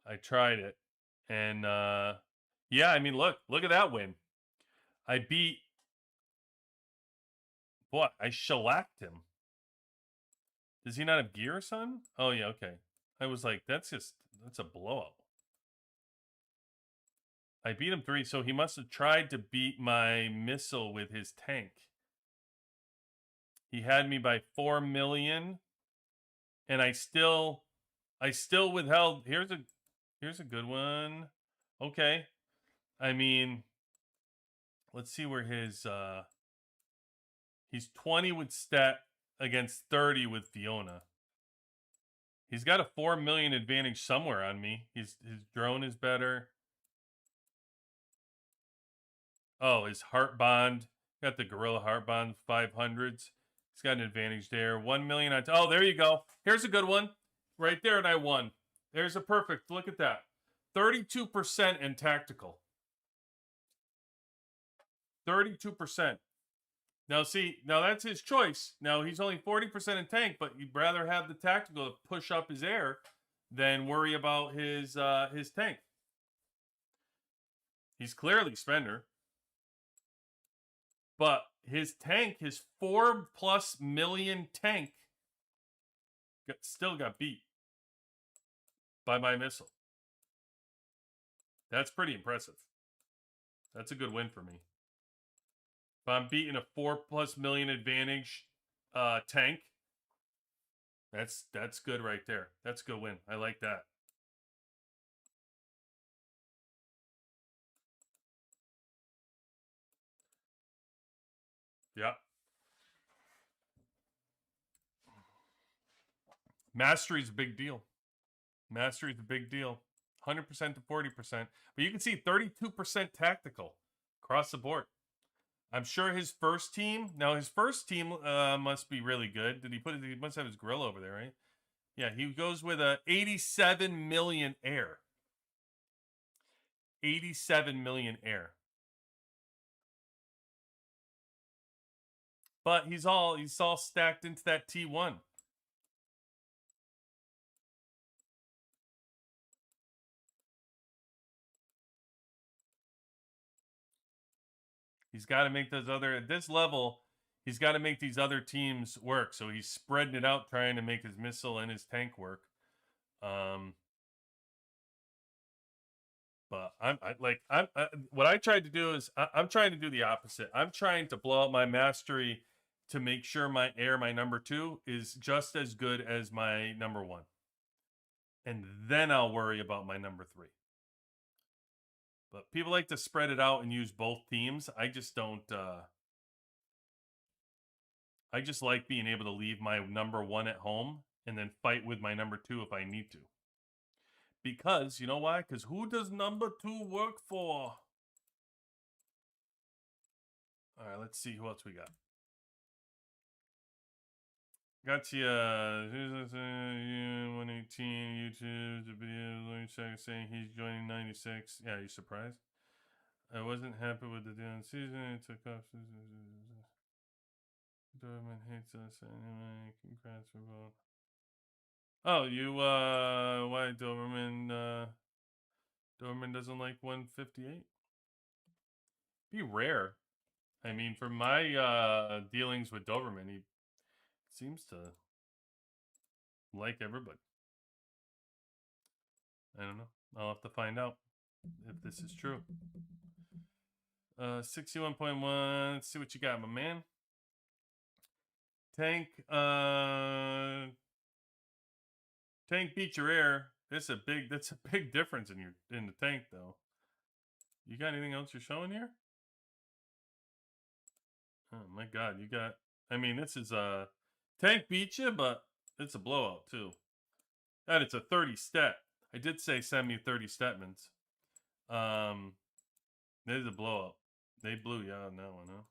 I tried it. And yeah, I mean look at that win. I beat... What? I shellacked him. Does he not have gear or something? Oh yeah, okay. I was like, that's a blowout. I beat him 3, so he must have tried to beat my missile with his tank. He had me by 4 million, and I still withheld. Here's a good one. Okay. I mean, let's see where his he's 20 with stat against 30 with Fiona. He's got a 4 million advantage somewhere on me. His drone is better. Oh, his heart bond. Got the gorilla heart bond 500s. He's got an advantage there. 1 million on... Oh, there you go. Here's a good one. Right there, and I won. There's a perfect. Look at that. 32% in tactical. 32%. Now, see, now that's his choice. Now, he's only 40% in tank, but you'd rather have the tactical to push up his air than worry about his tank. He's clearly spender. But his tank, his 4+ million tank, still got beat by my missile. That's pretty impressive. That's a good win for me. If I'm beating a 4+ million advantage tank, that's good right there. That's a good win. I like that. Yeah. Mastery's a big deal. Mastery's a big deal. 100% to 40%. But you can see 32% tactical across the board. I'm sure his first team... Now, his first team must be really good. Did he put it... He must have his grill over there, right? Yeah, he goes with a 87 million air. 87 million air. But he's all stacked into that T1. He's got to make those other... At this level, he's got to make these other teams work. So he's spreading it out, trying to make his missile and his tank work. But what I tried to do is I'm trying to do the opposite. I'm trying to blow out my mastery to make sure my air, my number 2, is just as good as my number 1. and then I'll worry about my number 3. But people like to spread it out and use both teams. I just don't. I just like being able to leave my number 1 at home and then fight with my number 2 if I need to. Because, you know why? Because who does number 2 work for? All right, let's see who else we got. Got you, 118 YouTube, the video saying he's joining 96. Yeah, you surprised? I wasn't happy with the deal season. It took off. Doberman hates us anyway. Congrats for both. Oh, you, why Doberman doesn't like 158? Be rare. I mean, for my dealings with Doberman, he seems to like everybody. I don't know. I'll have to find out if this is true. 61.1. Let's see what you got, my man. Tank beat your air. That's a big difference in the tank though. You got anything else you're showing here? Oh my god, you got, I mean, this is tank beat you, but it's a blowout too. And it's a 30 stat. I did say send me 30 Stetmans. There's a blowout. They blew you out on that one, huh?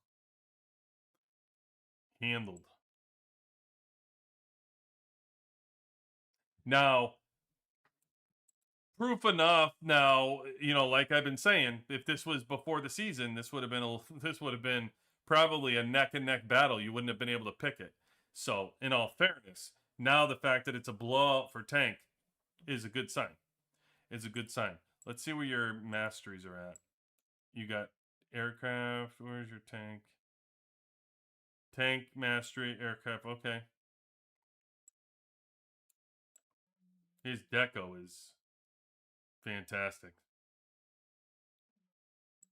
Handled. Now, proof enough. Now, you know, like I've been saying, if this was before the season, this would have been probably a neck and neck battle. You wouldn't have been able to pick it. So, in all fairness, now the fact that it's a blowout for tank is a good sign. It's a good sign. Let's see where your masteries are at. You got aircraft. Where's your tank? Tank mastery, aircraft. Okay. His deco is fantastic.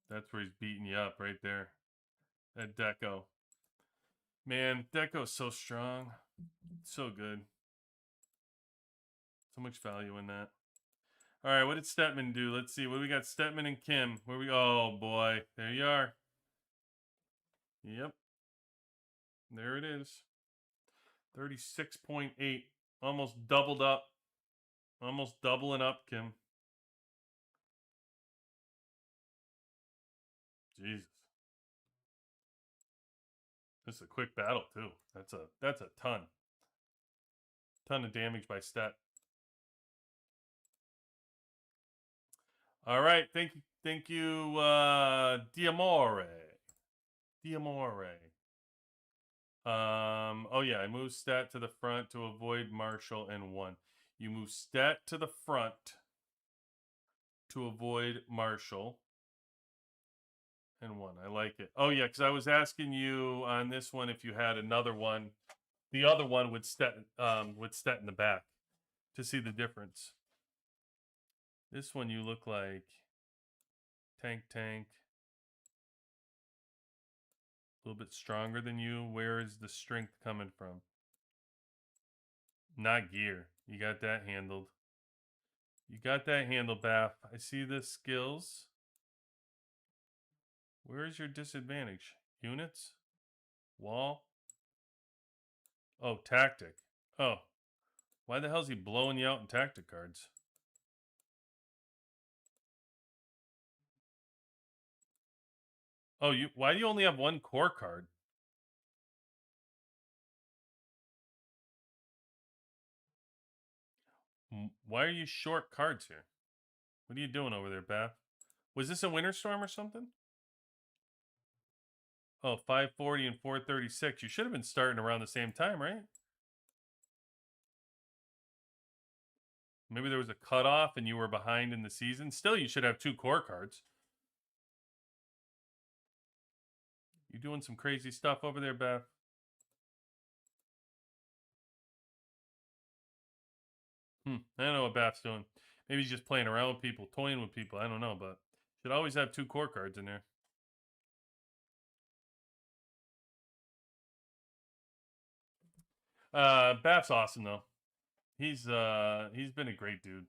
That's where he's beating you up right there. That deco. Man, deco's so strong. So good. So much value in that. All right, what did Stetman do? Let's see. What do we got? Stetman and Kim. Where we? Oh boy, there you are. Yep, there it is. 36.8, almost doubled up. Almost doubling up, Kim. Jesus, this is a quick battle too. That's a ton of damage by Stet. All right, thank you, Diamore. Oh yeah, I moved Stat to the front to avoid Marshall and 1. You move Stat to the front to avoid Marshall and 1. I like it. Oh yeah, because I was asking you on this one if you had another one, the other one with Stet in the back, to see the difference. This one you look like tank. A little bit stronger than you. Where is the strength coming from? Not gear. You got that handled. You got that handled, Bath. I see the skills. Where is your disadvantage? Units? Wall? Oh, tactic. Oh. Why the hell is he blowing you out in tactic cards? Oh, why do you only have 1 core card? Why are you short cards here? What are you doing over there, Bath? Was this a winter storm or something? Oh, 540 and 436. You should have been starting around the same time, right? Maybe there was a cutoff and you were behind in the season. Still, you should have 2 core cards. You doing some crazy stuff over there, Beth? I don't know what Beth's doing. Maybe he's just playing around with people, toying with people. I don't know, but should always have 2 core cards in there. Beth's awesome, though. He's been a great dude.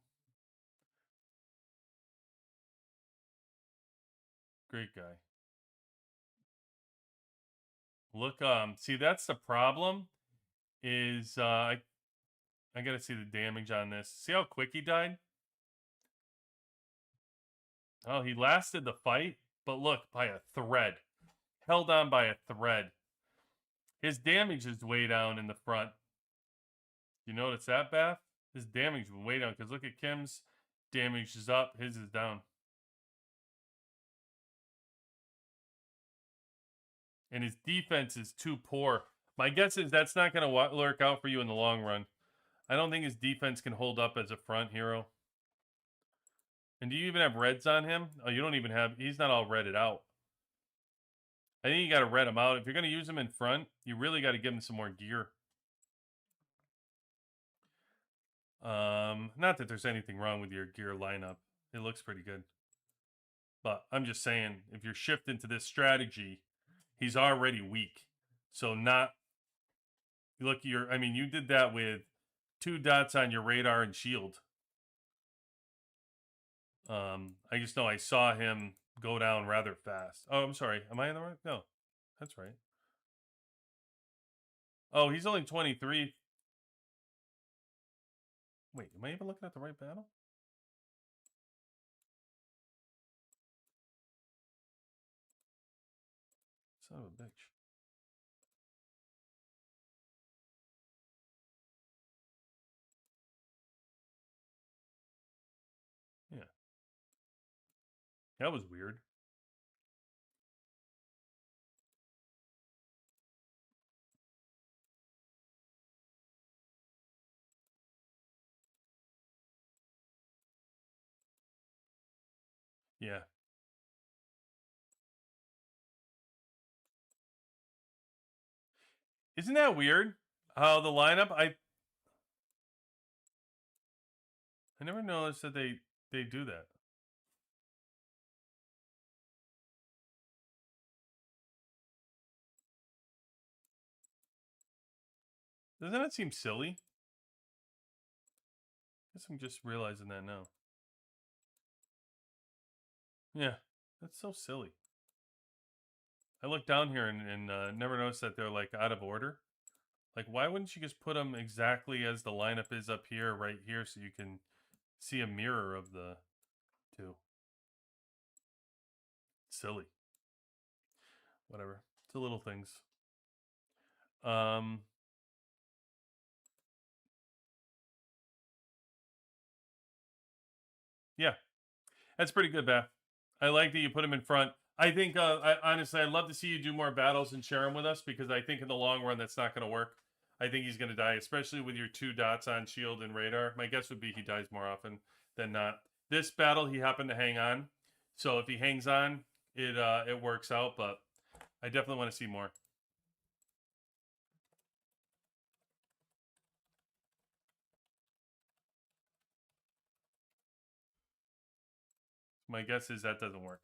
Great guy. Look, see, that's the problem is I gotta see the damage on this. See how quick he died? Oh, he lasted the fight, but look, by a thread. Held on by a thread. His damage is way down in the front. You notice that, Bath? His damage is way down, because look at Kim's damage is up, his is down. And his defense is too poor. My guess is that's not going to work out for you in the long run. I don't think his defense can hold up as a front hero. And do you even have reds on him? Oh, you don't even have... He's not all redded out. I think you got to red him out. If you're going to use him in front, you really got to give him some more gear. Not that there's anything wrong with your gear lineup. It looks pretty good. But I'm just saying, if you're shifting to this strategy, he's already weak. So not... Look, I mean, you did that with 2 dots on your radar and shield. I just know I saw him go down rather fast. Oh, I'm sorry. Am I in the right? No, that's right. Oh, he's only 23. Wait, am I even looking at the right battle? Son of a bitch. Yeah. That was weird. Yeah. Isn't that weird? How the lineup, I never noticed that they do that. Doesn't that seem silly? I guess I'm just realizing that now. Yeah, that's so silly. I looked down here and never noticed that they're like out of order. Like, why wouldn't you just put them exactly as the lineup is up here, right here, so you can see a mirror of the two? Silly. Whatever. It's the little things. Yeah, that's pretty good, Beth. I like that you put him in front. I think, honestly, I'd love to see you do more battles and share them with us, because I think in the long run that's not going to work. I think he's going to die, especially with your 2 dots on shield and radar. My guess would be he dies more often than not. This battle, he happened to hang on. So if he hangs on, it works out, but I definitely want to see more. My guess is that doesn't work.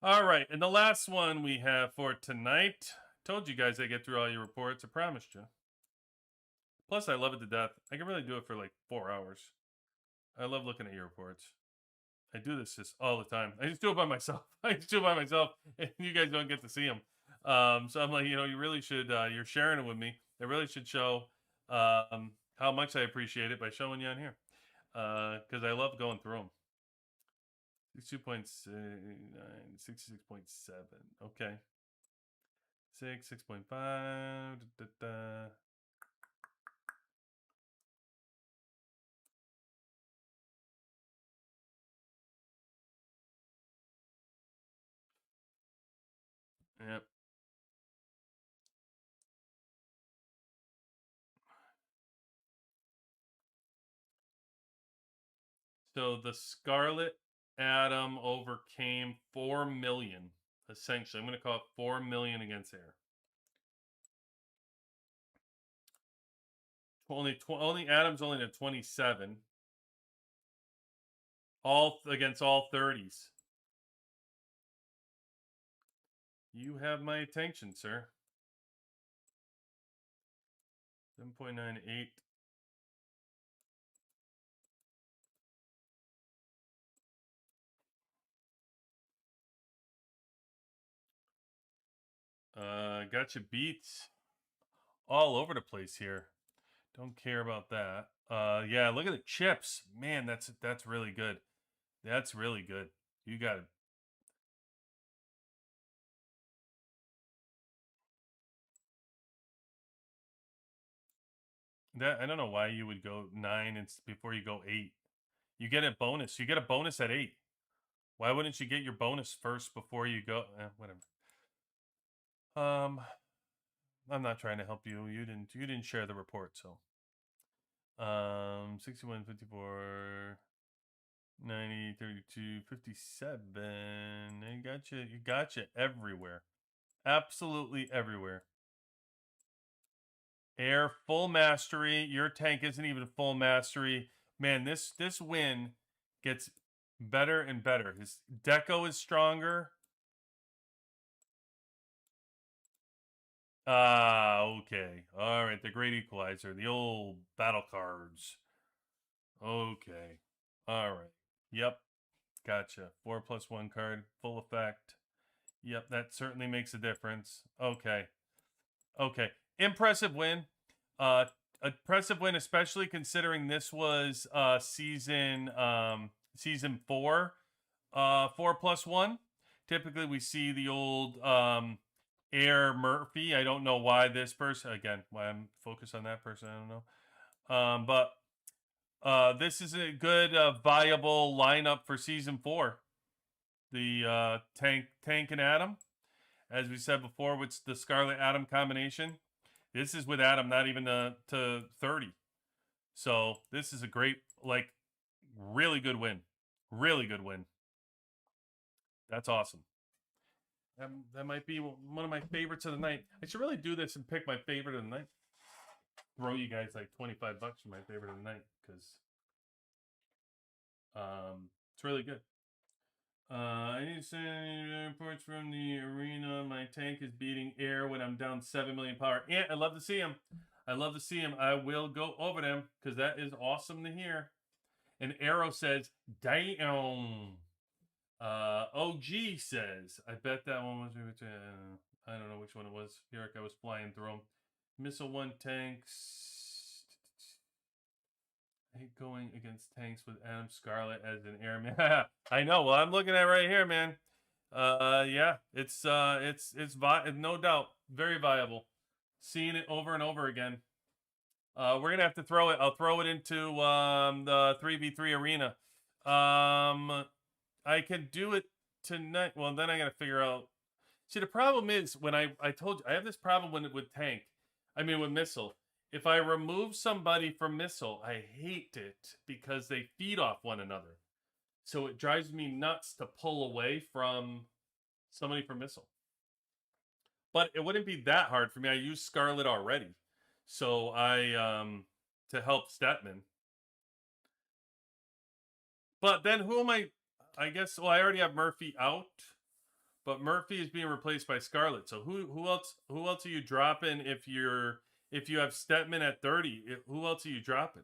All right, and the last one we have for tonight. Told you guys I get through all your reports. I promised you. Plus, I love it to death. I can really do it for like 4 hours. I love looking at your reports. I do this just all the time. I just do it by myself. I just do it by myself, and you guys don't get to see them. So I'm like, you really should. You're sharing it with me. I really should show how much I appreciate it by showing you on here, because I love going through them. 62.9, 66.7. Okay. 6.5. Da, da, da. Yep. So the Scarlet Atom overcame 4 million, essentially. I'm going to call it 4 million against air. Only Adam's only at 27. All against all 30s. You have my attention, sir. 7.98. got you beat all over the place here. Don't care about that. Yeah, look at the chips. Man, that's really good. That's really good. You got it. That I don't know why you would go 9 and before you go 8. You get a bonus. You get a bonus at 8. Why wouldn't you get your bonus first before you go? Whatever. I'm not trying to help you. You didn't share the report, so 61, 54, 90, 32, 57. You gotcha everywhere. Absolutely everywhere. Air full mastery. Your tank isn't even full mastery. Man, this win gets better and better. His deco is stronger. Okay. All right, the Great Equalizer, the old battle cards. Okay. All right. Yep. Gotcha. 4+1 card, full effect. Yep, that certainly makes a difference. Okay. Okay. Impressive win. Impressive win, especially considering this was season 4, 4+1. Typically we see the old Air Murphy. I don't know why this person, again, why I'm focused on that person, I don't know. But this is a good viable lineup for season 4. The Tank and Adam. As we said before, with the Scarlet Adam combination. This is with Adam, not even to 30. So this is a great, like, really good win. Really good win. That's awesome. That might be one of my favorites of the night. I should really do this and pick my favorite of the night. Throw you guys like $25 for my favorite of the night, because it's really good. I need to send reports from the arena. My tank is beating air when I'm down 7 million power. Yeah, I'd love to see him. I'd love to see him. I will go over them because that is awesome to hear. And Arrow says, damn. OG says, I bet that one was, I don't know which one it was. I feel like I was flying through them. Missile 1 tanks. I hate going against tanks with Adam Scarlet as an airman. I know. Well, I'm looking at it right here, man. Yeah, it's no doubt very viable. Seeing it over and over again. We're gonna have to throw it. I'll throw it into the 3v3 arena. I can do it tonight. Well, then I gotta figure out. See, the problem is when I told you I have this problem with tank. I mean with missile. If I remove somebody from missile, I hate it because they feed off one another. So it drives me nuts to pull away from somebody from missile. But it wouldn't be that hard for me. I use Scarlet already. So I to help Stetman. But then who am I guess well I already have Murphy out. But Murphy is being replaced by Scarlet. So who else are you dropping if you have Stetman at 30? Who else are you dropping?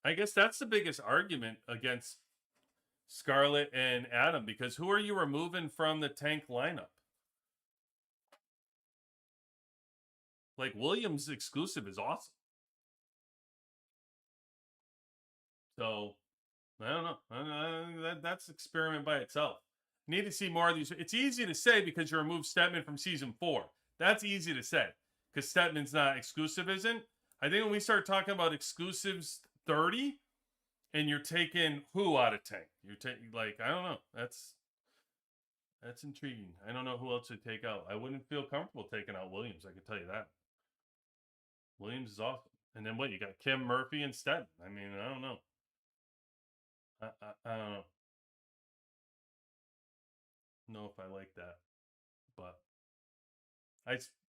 I guess that's the biggest argument against Scarlet and Adam, because who are you removing from the tank lineup? Like, Williams exclusive is awesome. So, I don't know. That's experiment by itself. Need to see more of these. It's easy to say because you removed Stetman from season 4. That's easy to say because Stetman's not exclusive, isn't? I think when we start talking about exclusives 30 and you're taking who out of tank? You're taking, like, I don't know. That's intriguing. I don't know who else to take out. I wouldn't feel comfortable taking out Williams. I can tell you that. Williams is awesome. And then what? You got Kim, Murphy, and Stetman. I mean, I don't know. I don't know if I like that, but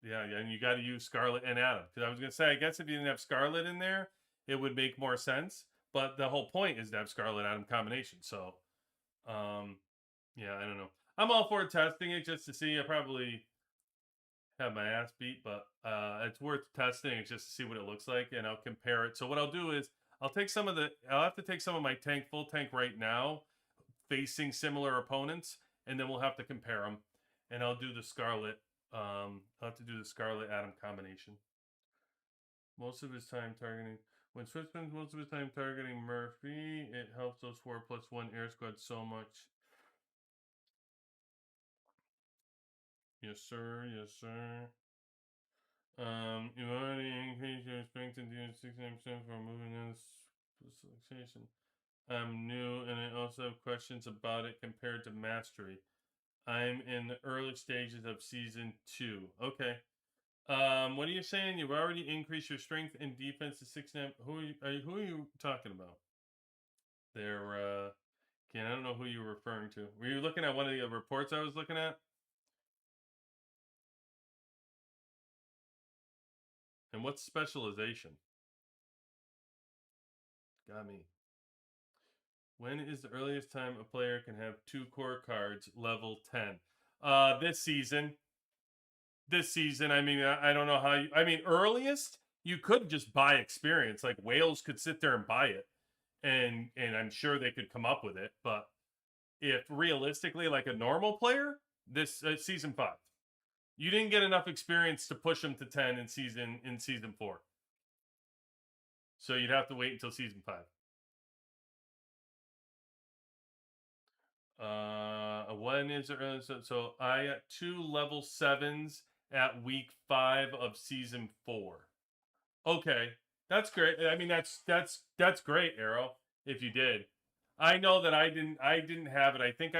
yeah, and you got to use Scarlet and Adam, because I was gonna say I guess if you didn't have Scarlet in there, it would make more sense. But the whole point is to have Scarlet Adam combination. So, yeah, I don't know. I'm all for testing it just to see. I probably have my ass beat, but it's worth testing it just to see what it looks like, and I'll compare it. So what I'll do is I'll have to take some of my full tank right now, facing similar opponents, and then we'll have to compare them. And I'll do the Scarlet. I'll have to do the Scarlet Adam combination. Most of his time targeting. When Swift spends most of his time targeting Murphy, it helps those 4+1 air squad so much. Yes, sir. Yes, sir. You already increased your strength and defense 69% for moving in specialization. I'm new, and I also have questions about it compared to mastery. I'm in the early stages of season 2. Okay. What are you saying? You've already increased your strength and defense to 69. Who are you talking about? They're Ken, I don't know who you were referring to. Were you looking at one of the reports I was looking at? And what's specialization? Got me. When is the earliest time a player can have 2 core cards level 10? This season. This season. I mean, I don't know how you. I mean, earliest you could just buy experience. Like Wales could sit there and buy it, and I'm sure they could come up with it. But if realistically, like a normal player, this season 5, you didn't get enough experience to push them to 10 in season 4. So you'd have to wait until season 5. When is it? So I got 2 level 7s at week 5 of season 4. Okay, that's great. I mean, that's great, Arrow. If you did, I know that I didn't have it. I think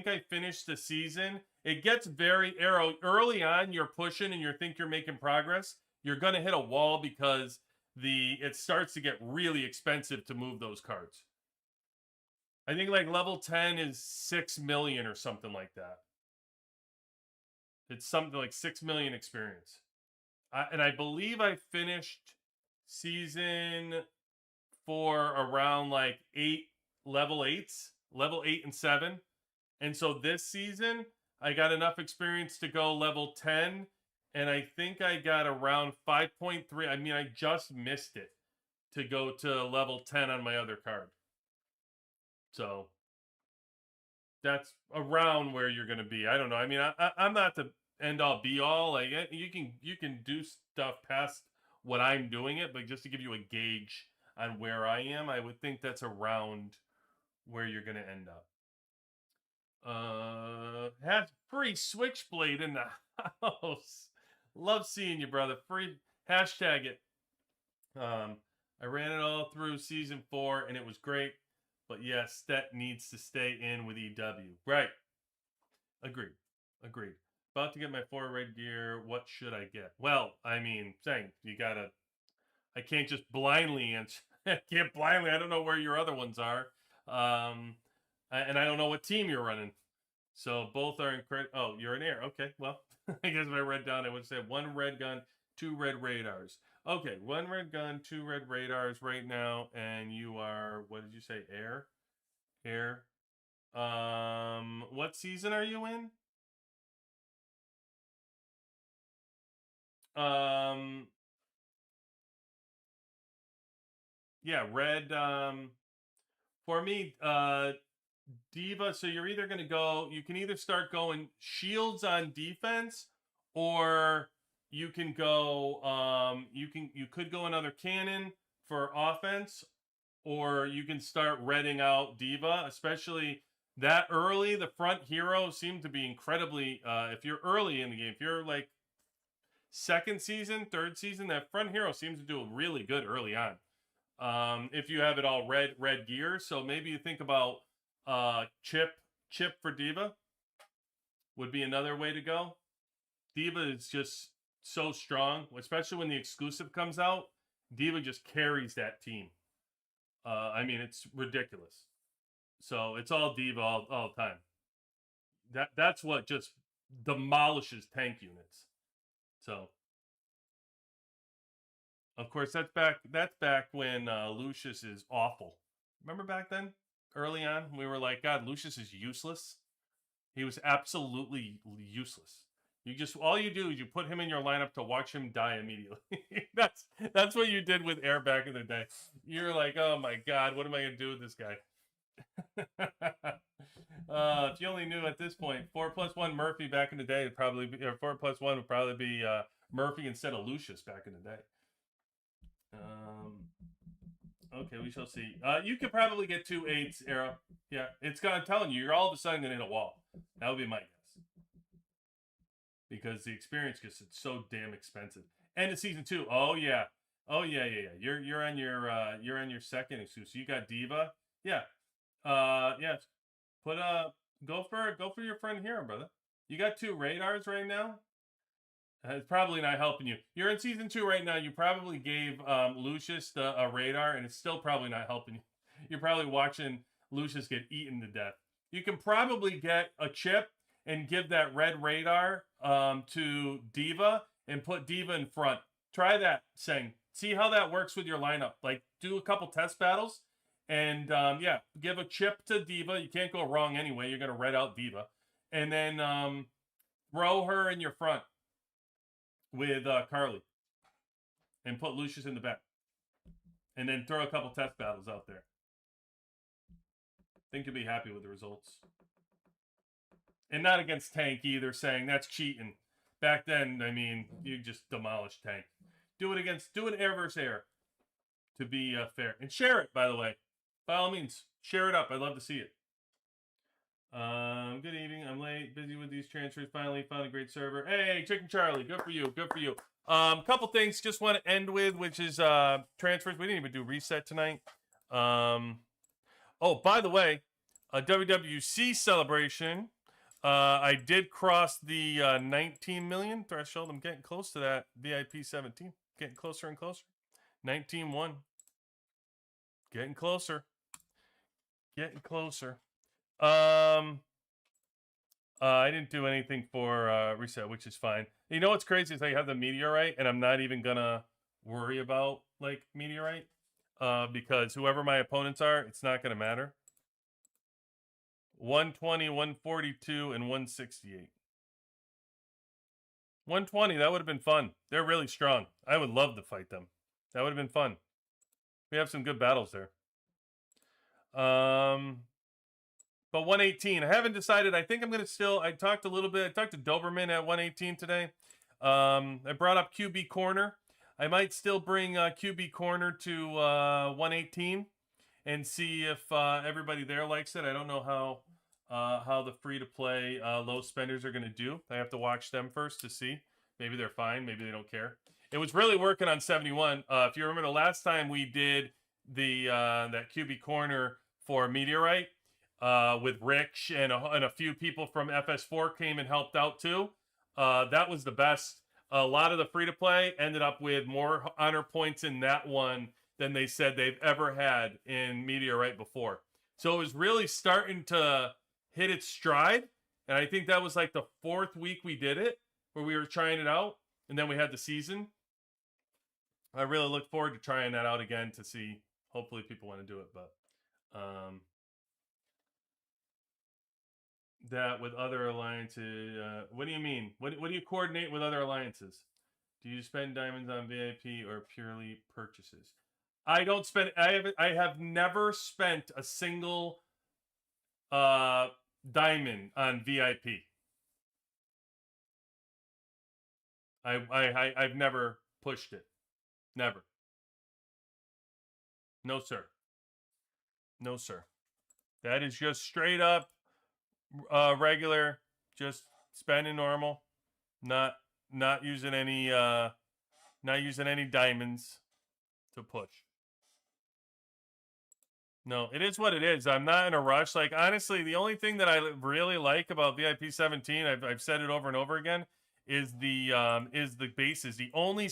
I finished the season. It gets very Arrow early on. You're pushing and you think you're making progress. You're gonna hit a wall because it starts to get really expensive to move those cards. I think like level 10 is 6 million or something like that. It's something like 6 million experience. And I believe I finished season 4 around like level 8 and 7. And so this season, I got enough experience to go level 10. And I think I got around 5.3. I mean, I just missed it to go to level 10 on my other card. So that's around where you're going to be. I don't know. I mean, I'm not the end all be all. Like you can do stuff past what I'm doing it, but just to give you a gauge on where I am, I would think that's around where you're going to end up. Has free Switchblade in the house. Love seeing you, brother. Free hashtag it. I ran it all through season 4 and it was great. But yes, that needs to stay in with EW. Right. Agreed. About to get my 4 red gear. What should I get? Well, I mean, saying you gotta. I can't just blindly answer. I can't blindly. I don't know where your other ones are. And I don't know what team you're running. So both are incredible. Oh, you're an air. Okay. Well, I guess if I read down, I would say 1 red gun, 2 red radars. Okay, 1 red gun, 2 red radars right now, and you are, what did you say, air? Air. What season are you in? Yeah, red, for me, D.Va, so you're either going to go, you can either start going shields on defense, or you can go, you could go another cannon for offense, or you can start redding out D.Va, especially that early. The front hero seemed to be incredibly, if you're early in the game, if you're like second season, third season, that front hero seems to do really good early on. If you have it all red gear, so maybe you think about chip for D.Va would be another way to go. D.Va is just so strong, especially when the exclusive comes out. D.Va just carries that team. I mean, it's ridiculous. So it's all D.Va all the time. That's what just demolishes tank units. So, of course, that's back when Lucius is awful. Remember back then, early on, we were like, God, Lucius is useless. He was absolutely useless. You just all you do is you put him in your lineup to watch him die immediately. that's what you did with Air back in the day. You're like, oh my God, what am I gonna do with this guy? If you only knew at this point, 4+1 Murphy back in the day would probably be, or 4+1 would probably be Murphy instead of Lucius back in the day. Okay, we shall see. You could probably get 2 8s, Arrow. Yeah, I'm telling you, you're all of a sudden gonna hit a wall. That would be my guess. Because the experience gets so damn expensive. End of season 2. Oh yeah. Yeah. You're on your second exclusive. You got Diva. Yeah. Yeah. Go for your friend here, brother. You got 2 radars right now. It's probably not helping you. You're in season 2 right now. You probably gave Lucius a radar, and it's still probably not helping you. You're probably watching Lucius get eaten to death. You can probably get a chip and give that red radar to Diva and put Diva in front. Try that, Seng. See how that works with your lineup. Like, do a couple test battles, and yeah, give a chip to Diva. You can't go wrong anyway. You're going to red out Diva. And then throw her in your front with Carly and put Lucius in the back, and then throw a couple test battles out there. Think you'll be happy with the results. And not against Tank either, saying that's cheating. Back then, I mean, you just demolished Tank. Do it air versus air to be fair. And share it, by the way. By all means, share it up. I'd love to see it. Good evening. I'm late, busy with these transfers. Finally found a great server. Hey, Chicken Charlie, good for you. Good for you. Couple things just want to end with, which is transfers. We didn't even do reset tonight. Oh, by the way, a WWC celebration. I did cross the 19 million threshold. I'm getting close to that. VIP 17. Getting closer and closer. 19-1. Getting closer. Getting closer. I didn't do anything for reset, which is fine. You know what's crazy is I have the meteorite, and I'm not even gonna worry about like meteorite, because whoever my opponents are, it's not gonna matter. 120, 142, and 168. 120, that would have been fun. They're really strong. I would love to fight them. That would have been fun. We have some good battles there. But 118, I haven't decided. I think I'm going to still, I talked a little bit. I talked to Doberman at 118 today. I brought up QB Corner. I might still bring QB Corner to 118 and see if everybody there likes it. I don't know how the free-to-play low spenders are going to do. I have to watch them first to see. Maybe they're fine. Maybe they don't care. It was really working on 71. If you remember the last time we did the that QB Corner for Meteorite, with Rich and a few people from FS4 came and helped out too. That was the best. A lot of the free-to-play ended up with more honor points in that one than they said they've ever had in Meteorite before. So it was really starting to hit its stride. And I think that was like the 4th week we did it, where we were trying it out. And then we had the season. I really look forward to trying that out again to see. Hopefully people want to do it, but that with other alliances, what do you mean? What do you coordinate with other alliances? Do you spend diamonds on VIP or purely purchases? I don't spend. I have never spent a single diamond on VIP. I've never pushed it. Never. No, sir. No, sir. That is just straight up regular, just spending normal, not using any diamonds to push. No, it is what it is. I'm not in a rush. Like, honestly, the only thing that I really like about VIP 17, I've said it over and over again, is the bases. The only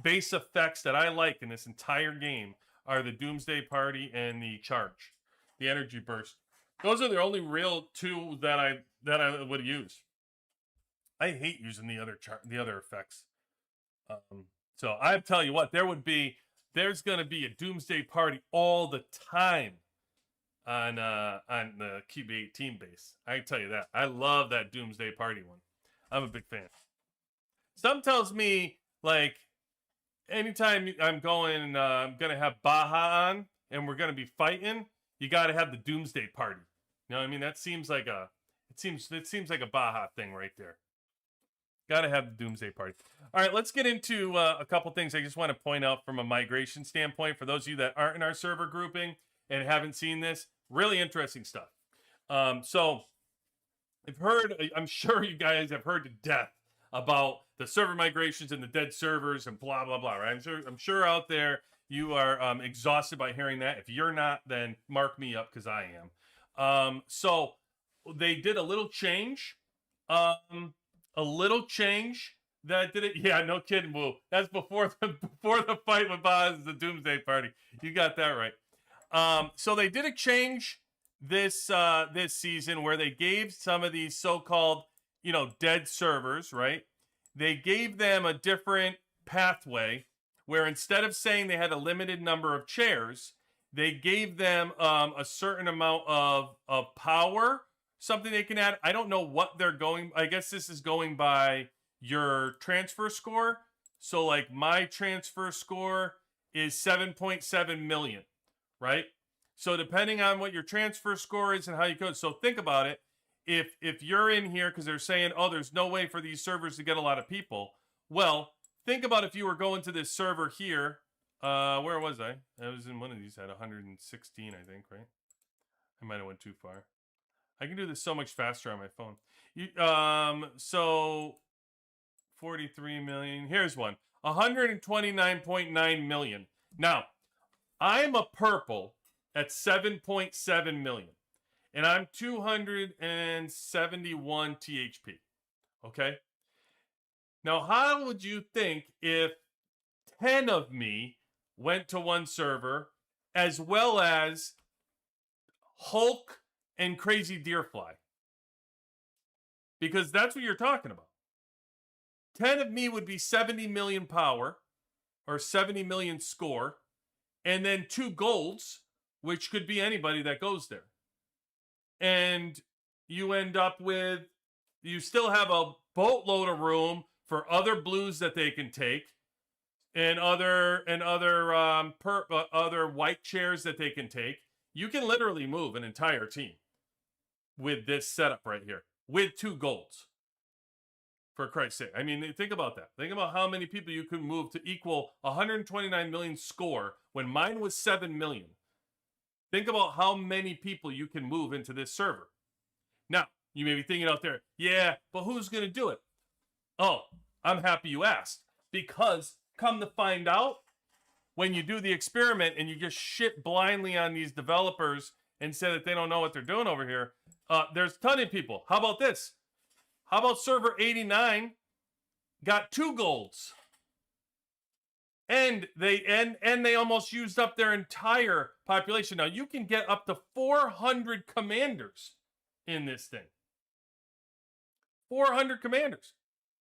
base effects that I like in this entire game are the Doomsday Party and the Charge, the Energy Burst. Those are the only real 2 that I would use. I hate using the other effects. So I tell you what, there's going to be a Doomsday Party all the time on the QB 18 base. I can tell you that. I love that Doomsday Party one. I'm a big fan. Some tells me, like, anytime I'm going to have Baja on and we're going to be fighting, you got to have the doomsday party. You know what I mean? That seems like a Baja thing right there. Got to have the doomsday party. All right, let's get into a couple things I just want to point out from a migration standpoint for those of you that aren't in our server grouping and haven't seen this. Really interesting stuff. So I'm sure you guys have heard to death about the server migrations and the dead servers and blah blah blah, right? I'm sure out there you are exhausted by hearing that. If you're not, then mark me up because I am. So they did a little change. That did it. Yeah, no kidding, Woo. That's before the fight with Boz, the Doomsday Party. You got that right. So they did a change this season where they gave some of these so-called, dead servers, right? They gave them a different pathway where instead of saying they had a limited number of chairs, they gave them a certain amount of power, something they can add. I don't know what they're going. I guess this is going by your transfer score. So like my transfer score is 7.7 million, right? So depending on what your transfer score is and how you code. So think about it. If you're in here because they're saying, oh, there's no way for these servers to get a lot of people. Well, think about if you were going to this server here. Where was I? I was in one of these at 116, I think, right? I might have went too far. I can do this so much faster on my phone. So 43 million. Here's one. 129.9 million. Now, I'm a purple at 7.7 million. And I'm 271 THP. Okay? Now, how would you think if 10 of me went to one server as well as Hulk and Crazy Deerfly? Because that's what you're talking about. 10 of me would be 70 million power or 70 million score, and then 2 golds, which could be anybody that goes there. And you end up with, you still have a boatload of room for other blues that they can take, and other white chairs that they can take. You can literally move an entire team with this setup right here with 2 golds. For Christ's sake. I mean, think about that. Think about how many people you could move to equal 129 million score when mine was 7 million. Think about how many people you can move into this server. Now, you may be thinking out there, yeah, but who's going to do it? Oh, I'm happy you asked. Because come to find out, when you do the experiment and you just shit blindly on these developers and say that they don't know what they're doing over here, there's a ton of people. How about this? How about server 89 got 2 golds? And they almost used up their entire population. Now you can get up to 400 commanders in this thing. 400 commanders.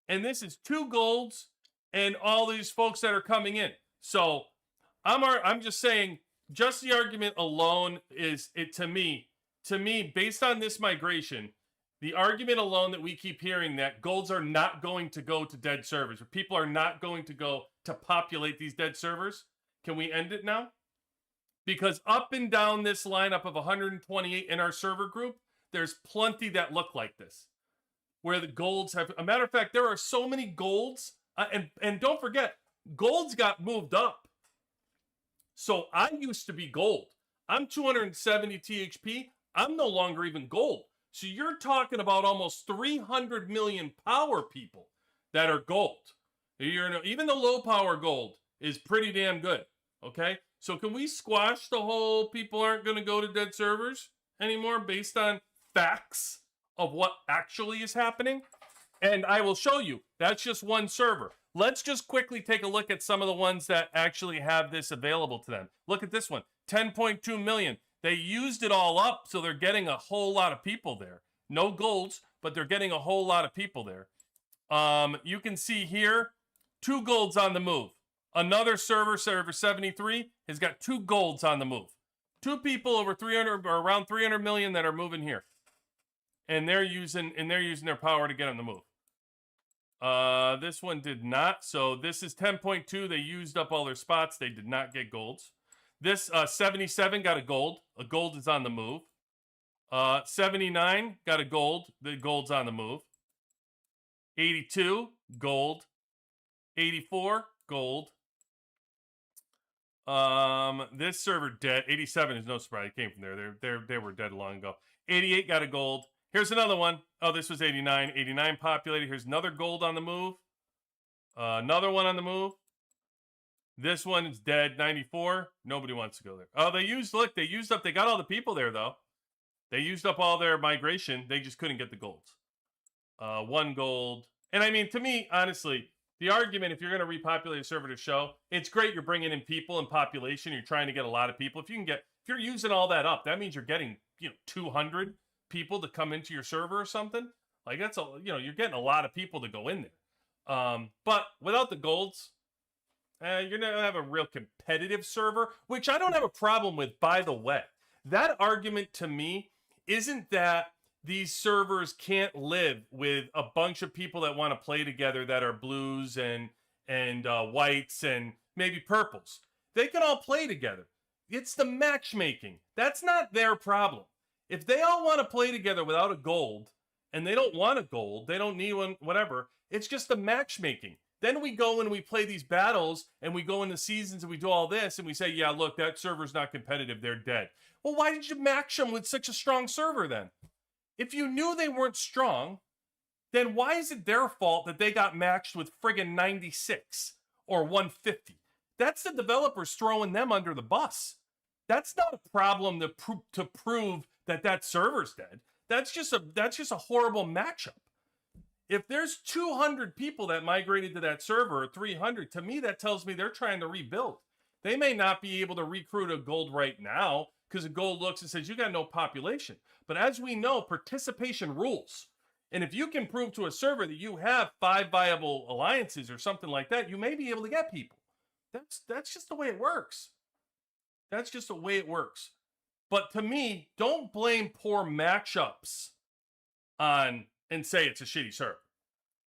And this is 2 golds and all these folks that are coming in. So I'm just saying, just the argument alone is it to me, based on this migration, the argument alone that we keep hearing that golds are not going to go to dead servers, or people are not going to go to populate these dead servers. Can we end it now? Because up and down this lineup of 128 in our server group, there's plenty that look like this, where the golds have, a matter of fact, there are so many golds, and don't forget, golds got moved up. So I used to be gold. I'm 270 THP. I'm no longer even gold. So you're talking about almost 300 million power people that are gold. Even the low power gold is pretty damn good. Okay? So can we squash the whole people aren't going to go to dead servers anymore based on facts of what actually is happening? And I will show you. That's just one server. Let's just quickly take a look at some of the ones that actually have this available to them. Look at this one. 10.2 million. They used it all up, so they're getting a whole lot of people there. No golds, but they're getting a whole lot of people there. You can see here, 2 golds on the move. Another server 73, has got 2 golds on the move. 2 people over 300 or around 300 million that are moving here, and they're using their power to get on the move. This one did not. So this is 10.2. They used up all their spots. They did not get golds. This 77 got a gold. A gold is on the move. 79 got a gold. The gold's on the move. 82 gold. 84 gold. This server dead. 87 is no surprise. It came from there. They were dead long ago. 88 got a gold. Here's another one. Oh, this was 89. 89 populated. Here's another gold on the move. Another one on the move. This one is dead. 94. Nobody wants to go there. Oh, they used up. They got all the people there though. They used up all their migration. They just couldn't get the golds. 1 gold. And I mean, to me, honestly, the argument, if you're going to repopulate a server to show, it's great you're bringing in people and population. You're trying to get a lot of people. If you're using all that up, that means you're getting, 200 people to come into your server or something. Like that's you're getting a lot of people to go in there. But without the golds, you're going to have a real competitive server, which I don't have a problem with, by the way. That argument to me isn't that these servers can't live with a bunch of people that want to play together that are blues and whites and maybe purples. They can all play together. It's the matchmaking. That's not their problem. If they all want to play together without a gold, and they don't want a gold, they don't need one, whatever, it's just the matchmaking. Then we go and we play these battles, and we go into seasons, and we do all this, and we say, yeah, look, that server's not competitive, they're dead. Well, why did you match them with such a strong server then? If you knew they weren't strong, then why is it their fault that they got matched with friggin' 96 or 150? That's the developers throwing them under the bus. That's not a problem to prove that server's dead. That's just a horrible matchup. If there's 200 people that migrated to that server, or 300, to me that tells me they're trying to rebuild. They may not be able to recruit a gold right now because a gold looks and says you got no population. But as we know, participation rules. And if you can prove to a server that you have 5 viable alliances or something like that, you may be able to get people. That's just the way it works. That's just the way it works. But to me, don't blame poor matchups on and say it's a shitty server,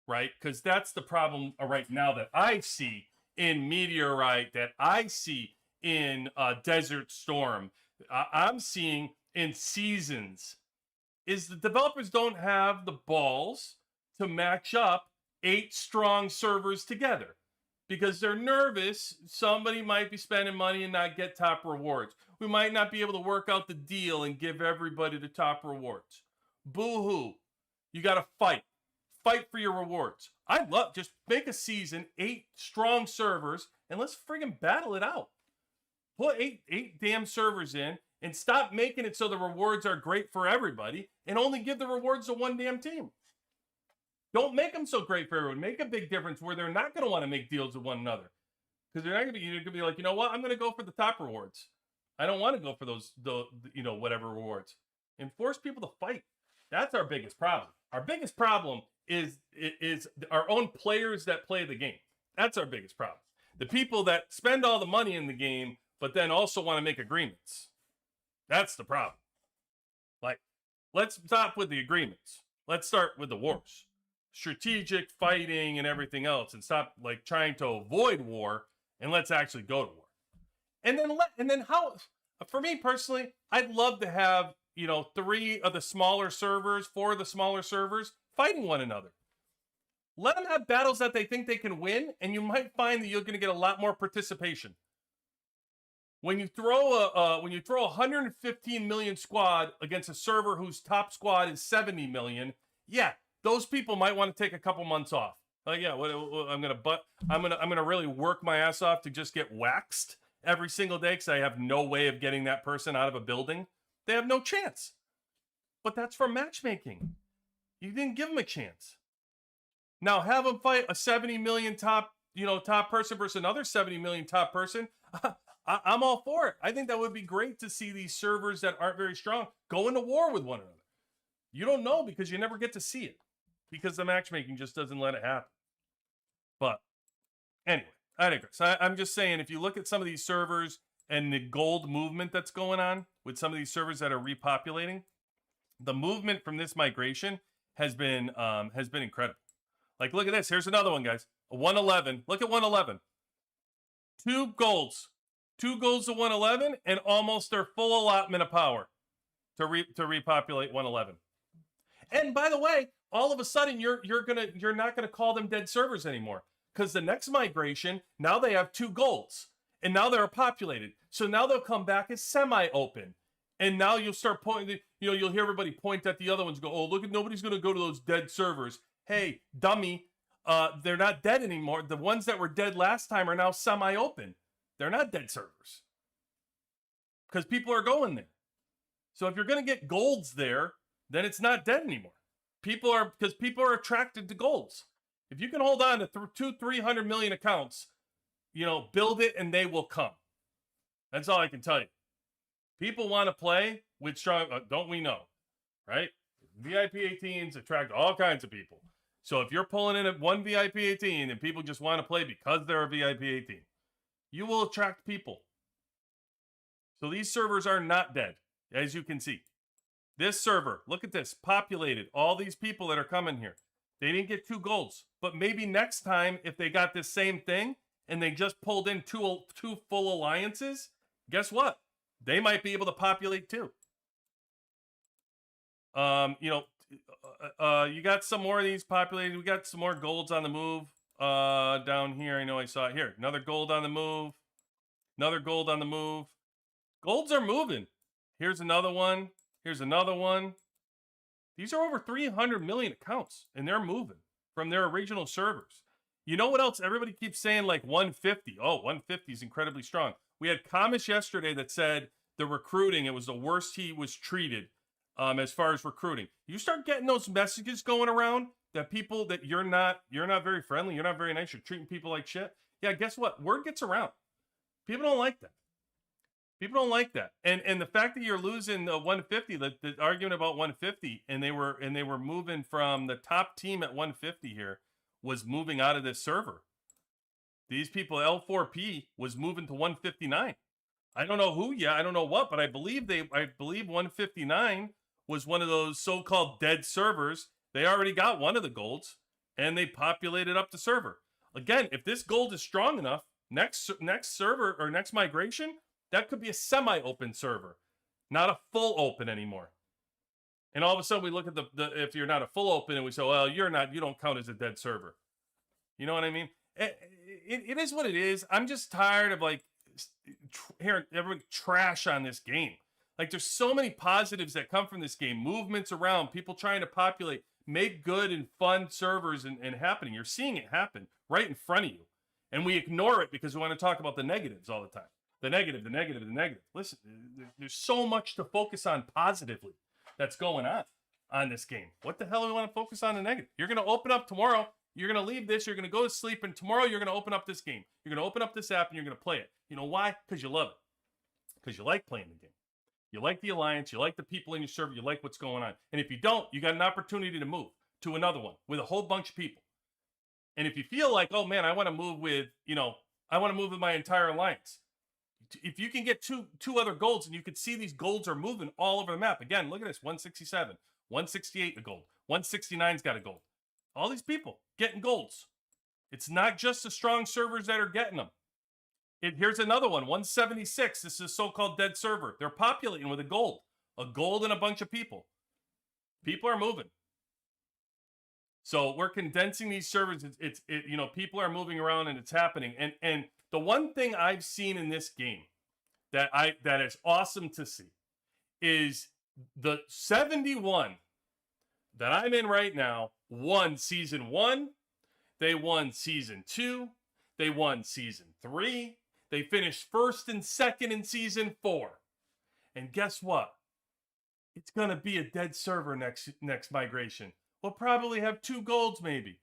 right? Because that's the problem right now that I see in Meteorite, that I see in Desert Storm, I'm seeing in Seasons, is the developers don't have the balls to match up 8 strong servers together because they're nervous somebody might be spending money and not get top rewards. We might not be able to work out the deal and give everybody the top rewards. Boo-hoo. You got to fight. Fight for your rewards. Just make a season, 8 strong servers, and let's friggin' battle it out. Put eight damn servers in and stop making it so the rewards are great for everybody and only give the rewards to one damn team. Don't make them so great for everyone. Make a big difference where they're not going to want to make deals with one another. Because they're not going to be like, you know what? I'm going to go for the top rewards. I don't want to go for those, whatever rewards. And force people to fight. That's our biggest problem. Our biggest problem is our own players that play the game. That's our biggest problem. The people that spend all the money in the game, but then also want to make agreements. That's the problem. Like, let's stop with the agreements. Let's start with the wars. Strategic fighting and everything else, and stop like trying to avoid war, and let's actually go to war. And then how, for me personally, I'd love to have 3 of the smaller servers, 4 of the smaller servers fighting one another. Let them have battles that they think they can win, and you might find that you're going to get a lot more participation. When you throw a 115 million squad against a server whose top squad is 70 million, yeah, those people might want to take a couple months off. Yeah, I'm gonna really work my ass off to just get waxed every single day because I have no way of getting that person out of a building. They have no chance. But that's for matchmaking. You didn't give them a chance. Now have them fight a 70 million top person versus another 70 million top person. I'm all for it. I think that would be great to see these servers that aren't very strong go into war with one another. You don't know because you never get to see it because the matchmaking just doesn't let it happen. But anyway, I digress. I'm just saying, if you look at some of these servers and the gold movement that's going on with some of these servers that are repopulating, the movement from this migration has been incredible. Like, look at this. Here's another one, guys. 111. Look at 111. 2 golds. 2 goals to 111 and almost their full allotment of power to repopulate 111. And by the way, all of a sudden you're not gonna call them dead servers anymore, because the next migration, now they have 2 golds and now they're populated. So now they'll come back as semi-open. And now you'll start pointing, you'll hear everybody point at the other ones, go, oh, look at, nobody's going to go to those dead servers. Hey, dummy, they're not dead anymore. The ones that were dead last time are now semi-open. They're not dead servers. Because people are going there. So if you're going to get golds there, then it's not dead anymore. Because people are attracted to golds. If you can hold on to 200-300 million accounts, build it and they will come. That's all I can tell you. People want to play with strong, don't we know, right? VIP 18s attract all kinds of people. So if you're pulling in at one VIP 18 and people just want to play because they're a VIP 18, you will attract people. So these servers are not dead, as you can see. This server, look at this, populated. All these people that are coming here. They didn't get 2 golds. But maybe next time, if they got this same thing and they just pulled in two full alliances, guess what? They might be able to populate too. You got some more of these populated. We got some more golds on the move down here. I know I saw it here. Another gold on the move. Another gold on the move. Golds are moving. Here's another one. Here's another one. These are over 300 million accounts, and they're moving from their original servers. You know what else? Everybody keeps saying like 150. Oh, 150 is incredibly strong. We had Kamish yesterday that said the recruiting, it was the worst he was treated as far as recruiting. You start getting those messages going around that people that you're not very friendly, you're not very nice, you're treating people like shit. Yeah, guess what? Word gets around. People don't like that. People don't like that. And the fact that you're losing 150, the argument about 150, and they were moving from the top team at 150 here was moving out of this server. These people, L4P, was moving to 159. I don't know who yet, I don't know what, but I believe 159 was one of those so-called dead servers. They already got one of the golds, and they populated up the server. Again, if this gold is strong enough, next server or next migration, that could be a semi-open server, not a full open anymore. And all of a sudden, we look at the if you're not a full open, and we say, well, you don't count as a dead server. You know what I mean? It is what it is. I'm just tired of hearing everybody trash on this game. Like, there's so many positives that come from this game. Movements around, people trying to populate, make good and fun servers and happening. You're seeing it happen right in front of you. And we ignore it because we want to talk about the negatives all the time. The negative, the negative, the negative. Listen, there's so much to focus on positively that's going on this game. What the hell do we want to focus on the negative? You're going to open up tomorrow. You're going to leave this. You're going to go to sleep. And tomorrow you're going to open up this game. You're going to open up this app and you're going to play it. You know why? Because you love it. Because you like playing the game. You like the alliance. You like the people in your server. You like what's going on. And if you don't, you got an opportunity to move to another one with a whole bunch of people. And if you feel like, oh man, I want to move with, I want to move with my entire alliance. If you can get two other golds, and you can see these golds are moving all over the map. Again, look at this, 167, 168 a gold, 169's got a gold. All these people getting golds. It's not just the strong servers that are getting them. Here's another one, 176. This is a so-called dead server. They're populating with a gold and a bunch of people. People are moving. So we're condensing these servers. People are moving around and it's happening. And the one thing I've seen in this game that is awesome to see is the 71 that I'm in right now won season 1. They won season 2. They won season 3. They finished first and second in season 4. And guess what? It's going to be a dead server next migration. We'll probably have 2 golds maybe.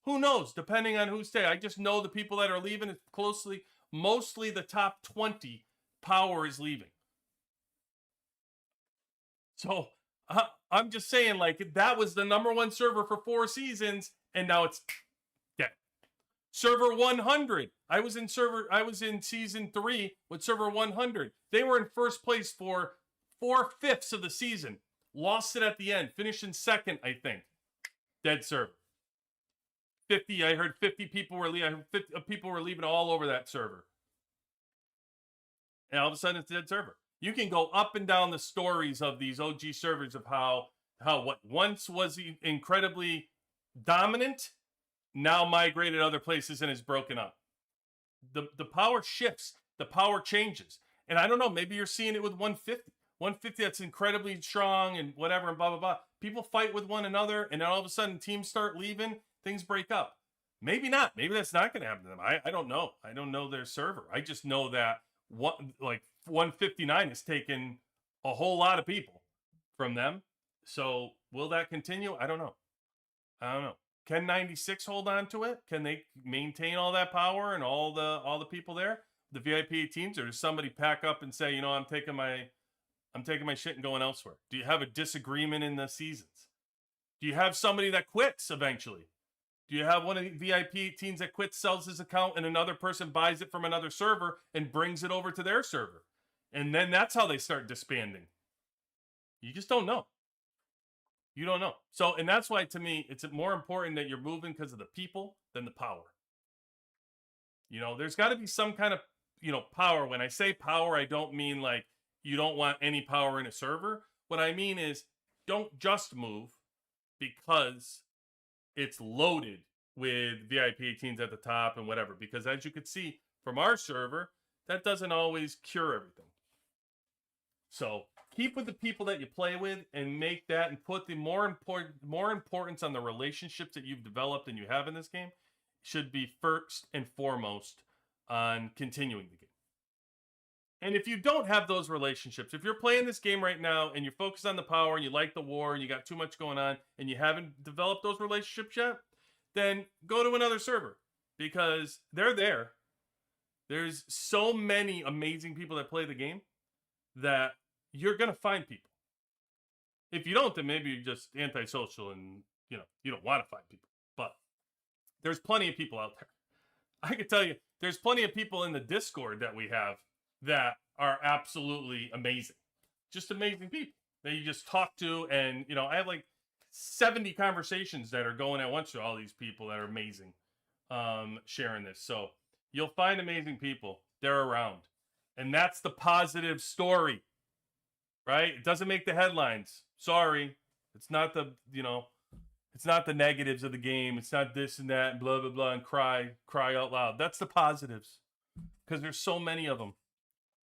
Who knows? Depending on who stay. I just know the people that are leaving it closely. Mostly the top 20 power is leaving. So I'm just saying, that was the #1 server for 4 seasons, and now it's dead. Server 100. I was in season 3 with server 100. They were in first place for 4/5 of the season. Lost it at the end. Finished in second, I think. Dead server. 50. I heard 50 people were leaving. People were leaving all over that server. and all of a sudden it's a dead server. You can go up and down the stories of these OG servers of how what once was incredibly dominant now migrated other places and is broken up. The power shifts, the power changes. And I don't know, maybe you're seeing it with 150. 150 that's incredibly strong and whatever and blah, blah, blah. People fight with one another and then all of a sudden teams start leaving, things break up. Maybe not. Maybe that's not going to happen to them. I don't know. I don't know their server. I just know that 159 has taken a whole lot of people from them. So will that continue? I don't know. Can 96 hold on to it? Can they maintain all that power and all the people there, the VIP teams, or does somebody pack up and say, I'm taking my shit and going elsewhere? Do you have a disagreement in the seasons? Do you have somebody that quits eventually? Do you have one of the VIP teams that quits, sells his account, and another person buys it from another server and brings it over to their server? And then that's how they start disbanding. You just don't know. You don't know. So, and that's why to me, it's more important that you're moving because of the people than the power. There's got to be some kind of, power. When I say power, I don't mean like you don't want any power in a server. What I mean is don't just move because it's loaded with VIP teams at the top and whatever. Because as you could see from our server, that doesn't always cure everything. So keep with the people that you play with and make that and put the more importance on the relationships that you've developed and you have in this game should be first and foremost on continuing the game. And if you don't have those relationships, if you're playing this game right now and you're focused on the power and you like the war and you got too much going on and you haven't developed those relationships yet, then go to another server because they're there. There's so many amazing people that play the game that you're going to find people. If you don't, then maybe you're just antisocial and, you don't want to find people. But there's plenty of people out there. I can tell you, there's plenty of people in the Discord that we have that are absolutely amazing. Just amazing people that you just talk to. And, I have like 70 conversations that are going at once with all these people that are amazing sharing this. So you'll find amazing people. They're around. And that's the positive story, right? It doesn't make the headlines. Sorry. It's not the, it's not the negatives of the game. It's not this and that and blah, blah, blah, and cry out loud. That's the positives because there's so many of them.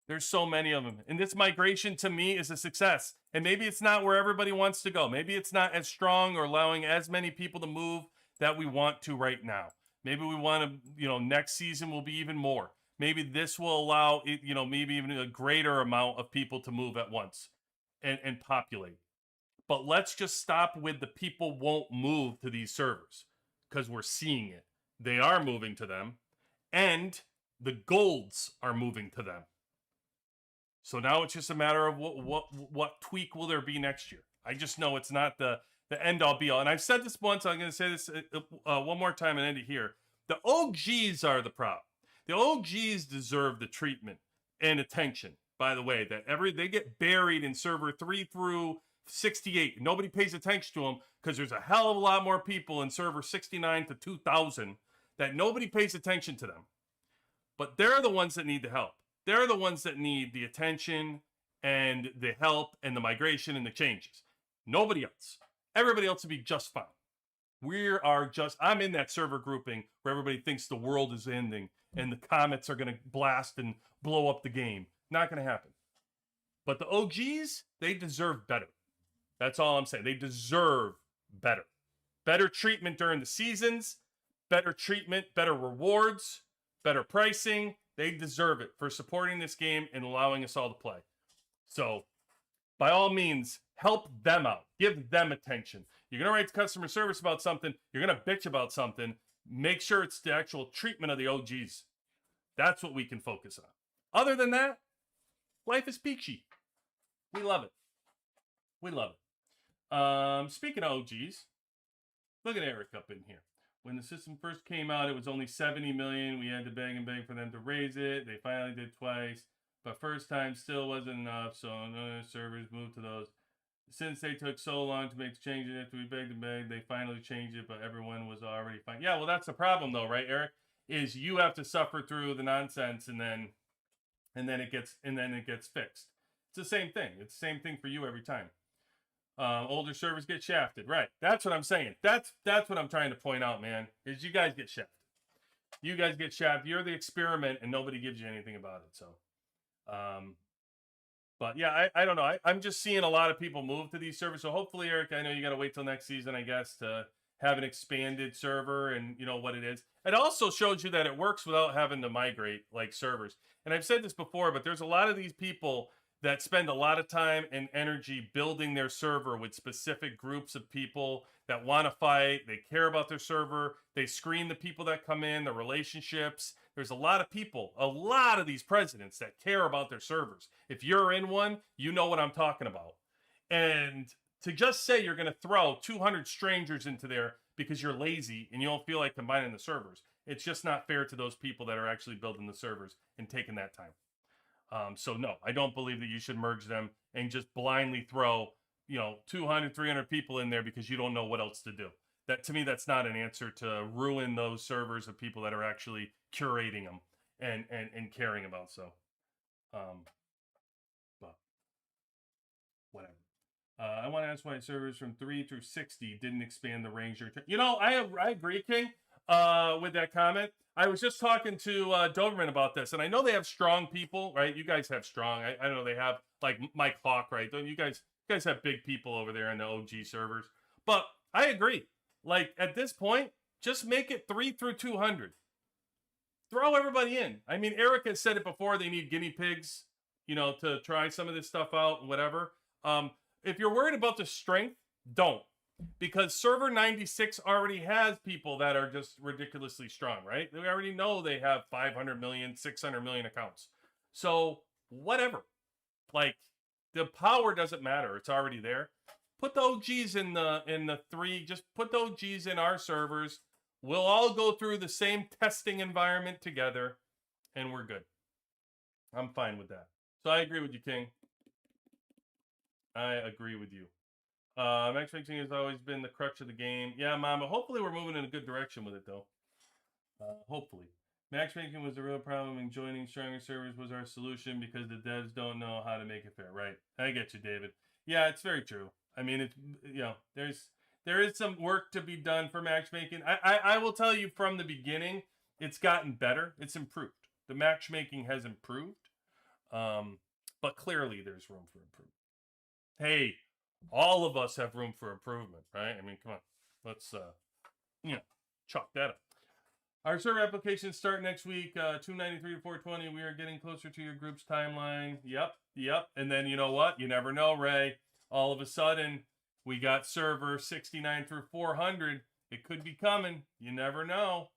There's so many of them. And this migration to me is a success. And maybe it's not where everybody wants to go. Maybe it's not as strong or allowing as many people to move that we want to right now. Maybe we want to, next season will be even more. Maybe this will allow, maybe even a greater amount of people to move at once and populate. But let's just stop with the people won't move to these servers because we're seeing it. They are moving to them and the golds are moving to them. So now it's just a matter of what tweak will there be next year. I just know it's not the end all be all. And I've said this once. I'm going to say this one more time and end it here. The OGs are the problem. The OGs deserve the treatment and attention. By the way, that they get buried in server 3 through 68. Nobody pays attention to them because there's a hell of a lot more people in server 69 to 2000 that nobody pays attention to them. But they're the ones that need the help. They're the ones that need the attention and the help and the migration and the changes. Nobody else. Everybody else will be just fine. I'm in that server grouping where everybody thinks the world is ending and the comets are going to blast and blow up the game. Not going to happen. But the OGs, they deserve better. That's all I'm saying. They deserve better. Better treatment during the seasons, better treatment, better rewards, better pricing. They deserve it for supporting this game and allowing us all to play. So, by all means, help them out. Give them attention. You're going to write to customer service about something. You're going to bitch about something. Make sure it's the actual treatment of the OGs. That's what we can focus on. Other than that, life is peachy. We love it. We love it. Speaking of OGs, look at Eric up in here. When the system first came out, it was only 70 million. We had to beg and beg for them to raise it. They finally did twice, but first time still wasn't enough, so servers moved to those. Since they took so long to make the change after we begged and begged, they finally changed it, but everyone was already fine. Yeah, well, that's the problem though, right, Eric? Is you have to suffer through the nonsense and then and then it gets fixed. It's the same thing. It's the same thing for you every time. Older servers get shafted, right? That's what I'm saying. That's what I'm trying to point out, man. Is you guys get shafted. You guys get shafted. You're the experiment, and nobody gives you anything about it. So, but yeah, I don't know. I'm just seeing a lot of people move to these servers. So hopefully, Eric, I know you got to wait till next season, I guess, to have an expanded server and you know what it is. It also shows you that it works without having to migrate like servers. And I've said this before, but there's a lot of these people that spend a lot of time and energy building their server with specific groups of people that want to fight. They care about their server. They screen the people that come in, the relationships. There's a lot of people, a lot of these presidents that care about their servers. If you're in one, you know what I'm talking about. And to just say you're going to throw 200 strangers into there because you're lazy and you don't feel like combining the servers, it's just not fair to those people that are actually building the servers and taking that time. So no, I don't believe that you should merge them and just blindly throw, 200, 300 people in there because you don't know what else to do. That, to me, that's not an answer to ruin those servers of people that are actually curating them and caring about. So, but whatever. I want to ask why servers from 3 through 60 didn't expand the range. I agree, King, with that comment. I was just talking to Doberman about this, and I know they have strong people, right? You guys have strong. I know they have like Mike Hawk, right? Don't you guys have big people over there in the OG servers? But I agree. Like at this point, just make it 3 through 200. Throw everybody in. I mean, Eric has said it before. They need guinea pigs, to try some of this stuff out and whatever. If you're worried about the strength, don't. Because server 96 already has people that are just ridiculously strong, right? We already know they have 500 million, 600 million accounts. So whatever. Like the power doesn't matter. It's already there. Put the OGs in the 3. Just put the OGs in our servers. We'll all go through the same testing environment together, and we're good. I'm fine with that. So I agree with you, King. I agree with you. Matchmaking has always been the crux of the game. Yeah, Mama. Hopefully we're moving in a good direction with it, though. Hopefully. Matchmaking was the real problem, and joining stronger servers was our solution because the devs don't know how to make it fair. Right. I get you, David. Yeah, it's very true. I mean, it's, there is some work to be done for matchmaking. I will tell you from the beginning, it's gotten better. It's improved. The matchmaking has improved. But clearly there's room for improvement. Hey, all of us have room for improvement, right? I mean, come on. Let's, chalk that up. Our server applications start next week, 293 to 420. We are getting closer to your group's timeline. Yep. And then you know what? You never know, Ray. All of a sudden, we got server 69 through 400. It could be coming. You never know.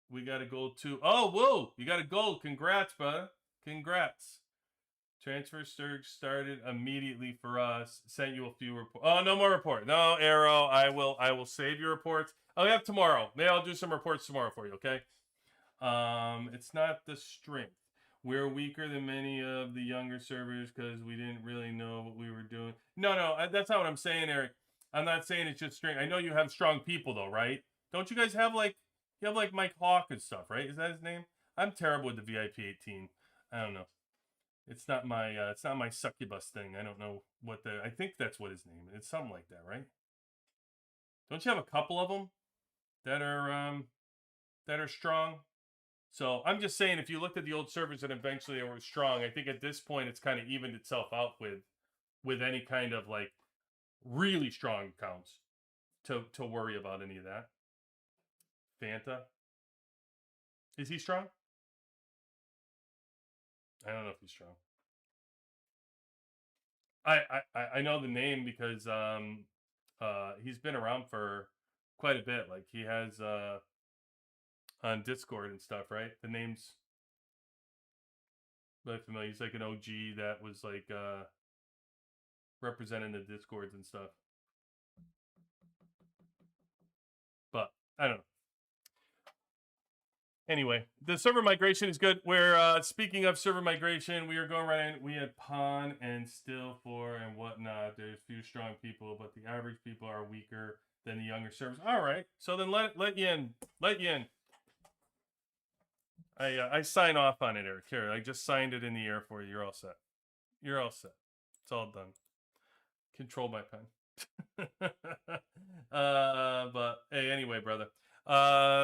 We got a gold too. Oh, whoa! You got a gold. Congrats, brother. Congrats. Transfer surge started immediately for us. Sent you a few reports. Oh, no more report. No, Arrow. I will save your reports. I'll have tomorrow. Maybe I'll do some reports tomorrow for you, okay? It's not the strength. We're weaker than many of the younger servers because we didn't really know what we were doing. No, that's not what I'm saying, Eric. I'm not saying it's just strength. I know you have strong people, though, right? Don't you guys have, like Mike Hawk and stuff, right? Is that his name? I'm terrible with the VIP 18. I don't know. It's not my succubus thing. I don't know what I think that's what his name is. It's something like that, right? Don't you have a couple of them that are strong? So I'm just saying, if you looked at the old servers and eventually they were strong, I think at this point it's kind of evened itself out with any kind of like really strong accounts to worry about any of that. Fanta, is he strong? I don't know if he's strong. I know the name because he's been around for quite a bit. Like he has on Discord and stuff, right? The name's really familiar. He's like an OG that was like representing the Discords and stuff. But I don't know. Anyway, the server migration is good. We're speaking of server migration, we are going right in. We had Pawn and Still 4 and whatnot. There's few strong people, but the average people are weaker than the younger servers. All right, so then let you in. I sign off on it, Eric. Here, I just signed it in the air for you. You're all set. You're all set. It's all done. Control my pen. But hey, anyway, brother.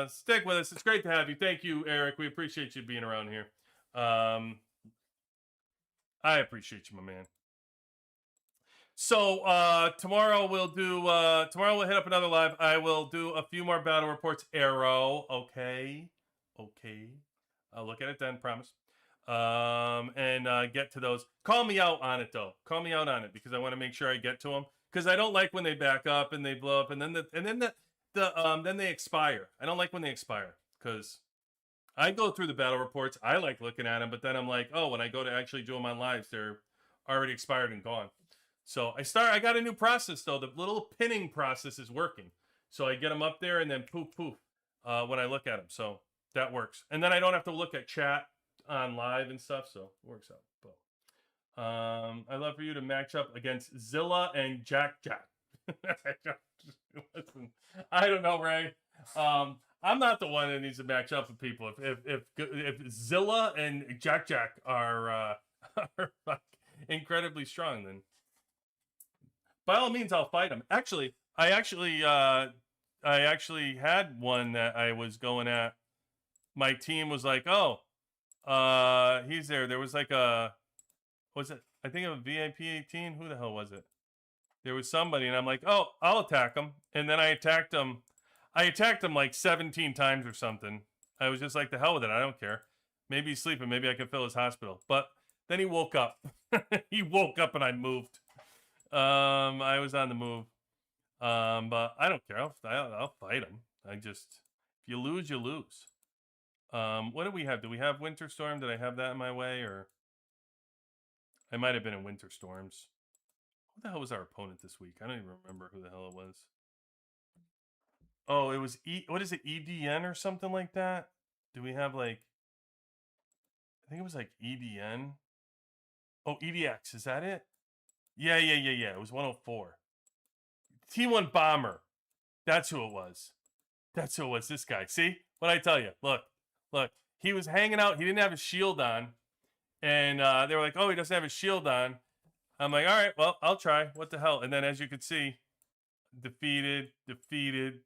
Stick with us. It's great to have you. Thank you, Eric. We appreciate you being around here. I appreciate you, my man. So tomorrow we'll hit up another live. I will do a few more battle reports. Arrow, okay. I'll look at it then, promise. And get to those. Call me out on it though. Call me out on it because I want to make sure I get to them. Because I don't like when they back up and they blow up and then then they expire. I don't like when they expire because I go through the battle reports. I like looking at them, but then I'm like, oh, when I go to actually do them on lives, they're already expired and gone. So I got a new process though. The little pinning process is working. So I get them up there and then poof when I look at them. So that works. And then I don't have to look at chat on live and stuff. So it works out. But I'd love for you to match up against Zilla and Jack. Listen, I don't know, Ray. I'm not the one that needs to match up with people. If Zilla and Jack are incredibly strong, then by all means I'll fight them. Actually, I actually had one that I was going at. My team was like, oh, he's there. There was like was it? I think of a VIP 18. Who the hell was it? There was somebody, and I'm like, oh, I'll attack him. And then I attacked him. Like 17 times or something. I was just like, the hell with it. I don't care. Maybe he's sleeping. Maybe I can fill his hospital. But then he woke up. He woke up and I moved. I was on the move. But I don't care. I'll fight him. If you lose, you lose. What do we have? Do we have Winter Storm? Did I have that in my way? Or I might have been in Winter Storms. Who the hell was our opponent this week? I don't even remember who the hell it was. Oh, it was what is it, EDN or something like that? Do we have like, I think it was like EDN. Oh, EDX, is that it? Yeah. It was 104. T1 Bomber. That's who it was. This guy. See? What'd I tell you? Look. He was hanging out. He didn't have his shield on. And they were like, oh, he doesn't have his shield on. I'm like, all right, well, I'll try. What the hell? And then as you could see, defeated. defeated.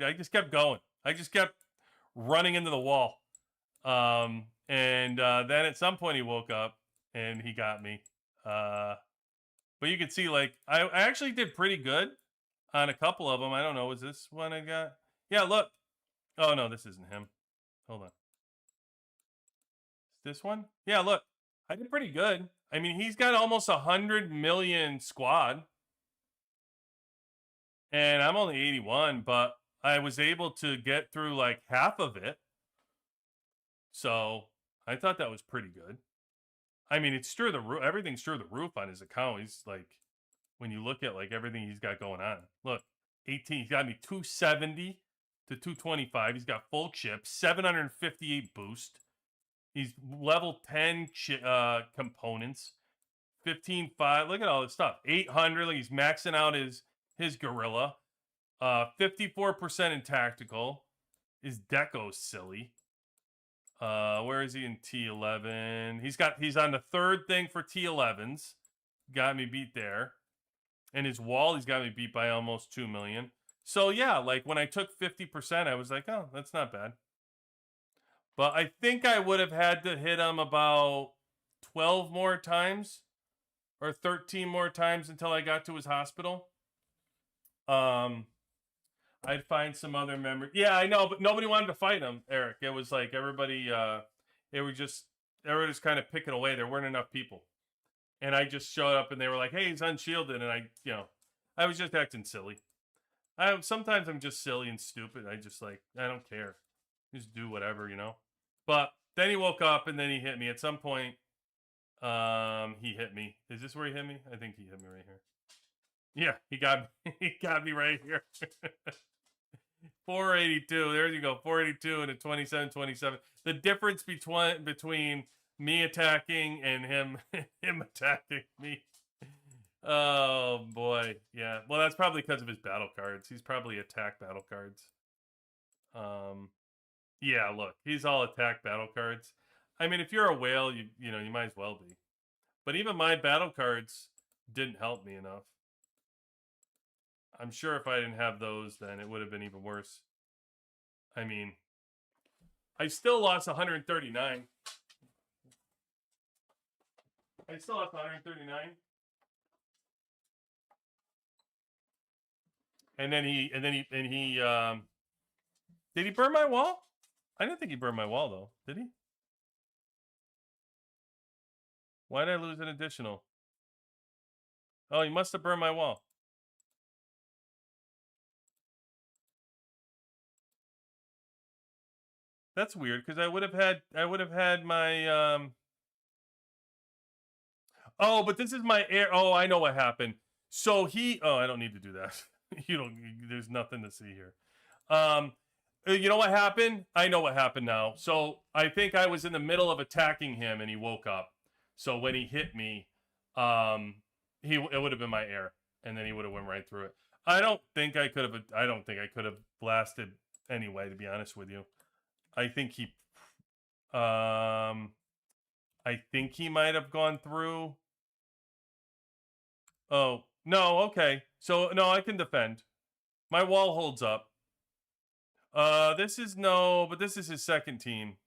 I just kept going. I just kept running into the wall. And then at some point he woke up and he got me. But you can see, like, I actually did pretty good on a couple of them. I don't know. Was this one I got? Yeah, look. Oh, no, this isn't him. Hold on. Is this one? Yeah, look. I did pretty good. I mean, he's got almost 100 million squad. And I'm only 81, but I was able to get through like half of it. So I thought that was pretty good. I mean, it's through the roof. Everything's through the roof on his account. He's like, when you look at like everything he's got going on. Look, 18. He's got me 270 to 225. He's got full chip, 758 boost. He's level 10 components, 15.5. Look at all this stuff. 800. Like he's maxing out his gorilla. 54% in tactical. His deco's silly. Where is he in T11? He's on the third thing for T11s. Got me beat there. And his wall, he's got me beat by almost 2 million. So yeah, like when I took 50%, I was like, oh, that's not bad. But I think I would have had to hit him about 12 more times or 13 more times until I got to his hospital. I'd find some other members. Yeah, I know, but nobody wanted to fight him, Eric. It was like everybody, they were just kind of picking away. There weren't enough people. And I just showed up and they were like, hey, he's unshielded. And I was just acting silly. Sometimes I'm just silly and stupid. I don't care. Just do whatever, But then he woke up and then he hit me. At some point, he hit me. Is this where he hit me? I think he hit me right here. Yeah, he got me right here. 482. There you go. 482 and a 27. The difference between me attacking and him attacking me Oh boy, yeah. Well, that's probably because of his battle cards. He's probably attack battle cards. Yeah. Look, he's all attack battle cards. I mean, if you're a whale, you know you might as well be. But even my battle cards didn't help me enough. I'm sure if I didn't have those, then it would have been even worse. I mean, I still lost 139. I still lost 139. And then he did he burn my wall? I didn't think he burned my wall though. Did he? Why did I lose an additional? Oh, he must have burned my wall. That's weird because I would have had my Oh, but this is my air. Oh, I know what happened. So I don't need to do that. You don't there's nothing to see here. You know what happened? I know what happened now. So I think I was in the middle of attacking him and he woke up. So when he hit me, it would have been my air, and then he would have went right through it. I don't think I could have blasted anyway, to be honest with you. I think he might have gone through. Oh, no, okay. So no, I can defend. My wall holds up. This is his second team.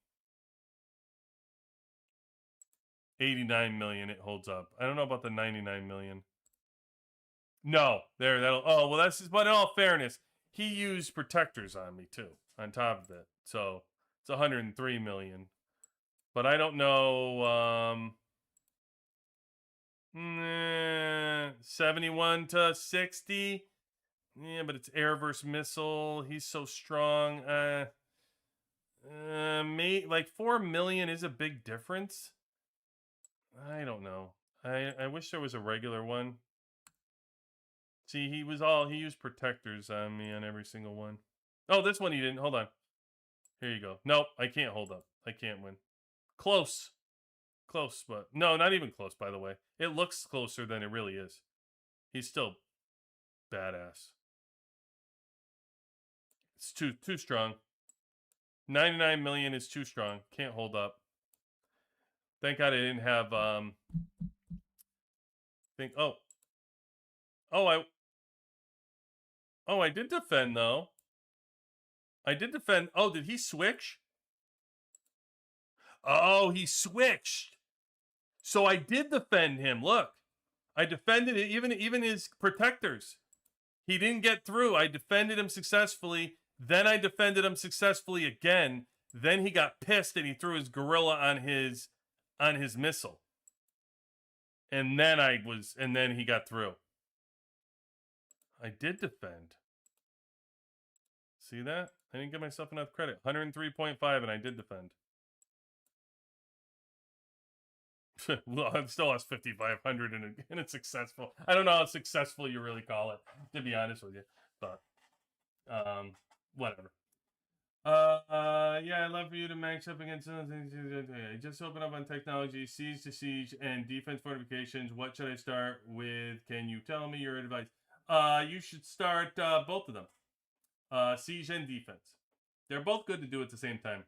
89 million, it holds up. I don't know about the 99 million. No, but in all fairness, he used protectors on me too, on top of it. So it's 103 million. But I don't know, 71 to 60. Yeah, but it's air versus missile. He's so strong. Like 4 million is a big difference. I don't know. I wish there was a regular one. See, he used protectors on me on every single one. Oh, this one he didn't. Hold on. Here you go. Nope, I can't hold up. I can't win. Close. Close, but no, not even close, by the way. It looks closer than it really is. He's still badass. It's too strong. 99 million is too strong. Can't hold up. Thank God I didn't have I did defend though. I did defend. Oh, did he switch? Oh, he switched. So I did defend him. Look. I defended it, even his protectors. He didn't get through. I defended him successfully. Then I defended him successfully again. Then he got pissed and he threw his gorilla on his missile. And then he got through. I did defend. See that? I didn't give myself enough credit. 103.5 and I did defend. Well, I've still lost 5,500 and it's successful. I don't know how successful you really call it, to be honest with you. But whatever. Yeah, I'd love for you to match up against something. I just opened up on technology, siege to siege, and defense fortifications. What should I start with? Can you tell me your advice? You should start both of them. Siege and defense. They're both good to do at the same time,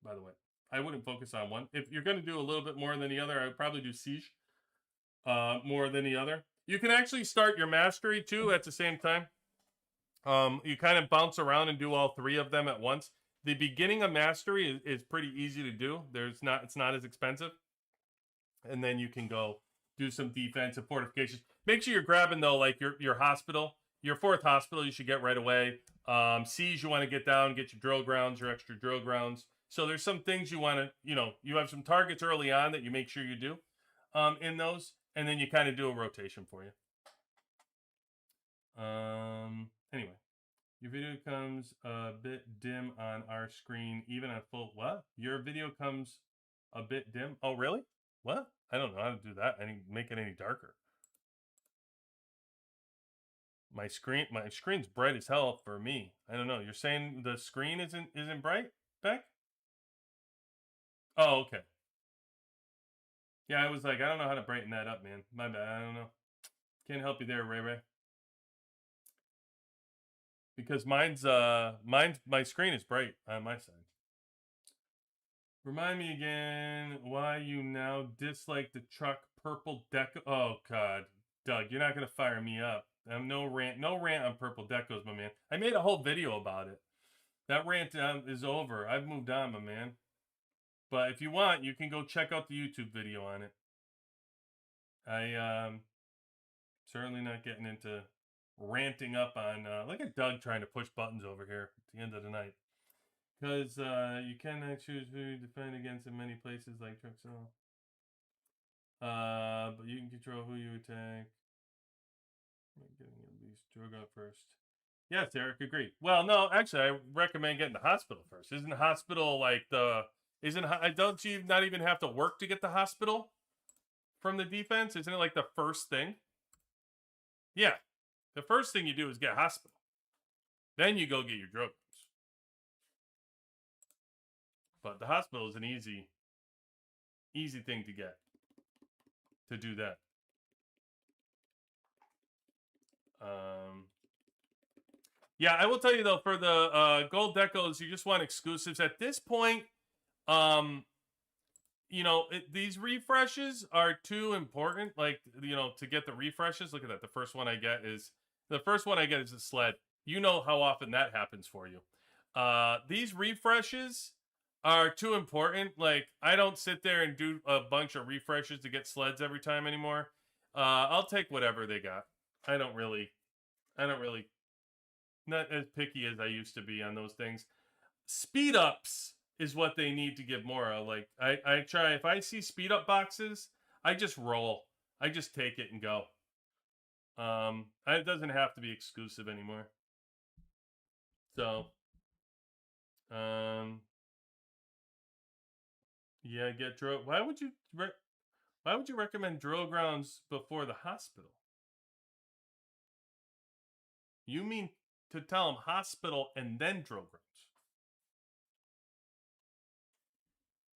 by the way. I wouldn't focus on one. If you're going to do a little bit more than the other, I would probably do siege more than the other. You can actually start your mastery too at the same time. You kind of bounce around and do all three of them at once. The beginning of mastery is pretty easy to do. It's not as expensive. And then you can go do some defensive fortifications. Make sure you're grabbing though, like your hospital, your fourth hospital. You should get right away. Siege, you want to get down, get your drill grounds, your extra drill grounds. So there's some things you want to, you have some targets early on that you make sure you do in those, and then you kind of do a rotation for you. Anyway, your video comes a bit dim on our screen, even at full. What? Your video comes a bit dim? Oh, really? What? I don't know how to do that. I didn't make it any darker. My screen's bright as hell for me. I don't know. You're saying the screen isn't bright, Beck? Oh, okay. Yeah, I was like, I don't know how to brighten that up, man. My bad. I don't know. Can't help you there, Ray Ray. Because my screen is bright on my side. Remind me again why you now dislike the truck Purple Deco. Oh God, Doug, you're not gonna fire me up. I'm no rant on Purple Decos, my man. I made a whole video about it. That rant is over. I've moved on, my man. But if you want, you can go check out the YouTube video on it. I certainly not getting into ranting up on. Look at Doug trying to push buttons over here at the end of the night. Because you cannot choose who you defend against in many places like trucks. But you can control who you attack. Getting at least drug out first. Yes, Eric, agreed. Well, no, actually, I recommend getting the hospital first. Isn't the hospital like the? Don't you not even have to work to get the hospital from the defense? Isn't it like the first thing? Yeah, the first thing you do is get hospital. Then you go get your drugs. But the hospital is an easy thing to get. To do that. Yeah, I will tell you though, for the gold decos, you just want exclusives at this point. You know, these refreshes are too important. Like, you know, to get the refreshes. Look at that. The first one I get is a sled. You know how often that happens for you. These refreshes are too important. Like, I don't sit there and do a bunch of refreshes to get sleds every time anymore. I'll take whatever they got. I don't really not as picky as I used to be on those things. Speed ups is what they need to give more of. Like, I try, if I see speed up boxes, I just roll. I just take it and go. It doesn't have to be exclusive anymore. So, yeah, get drill. Why would you recommend drill grounds before the hospital? You mean to tell them hospital and then drill grounds?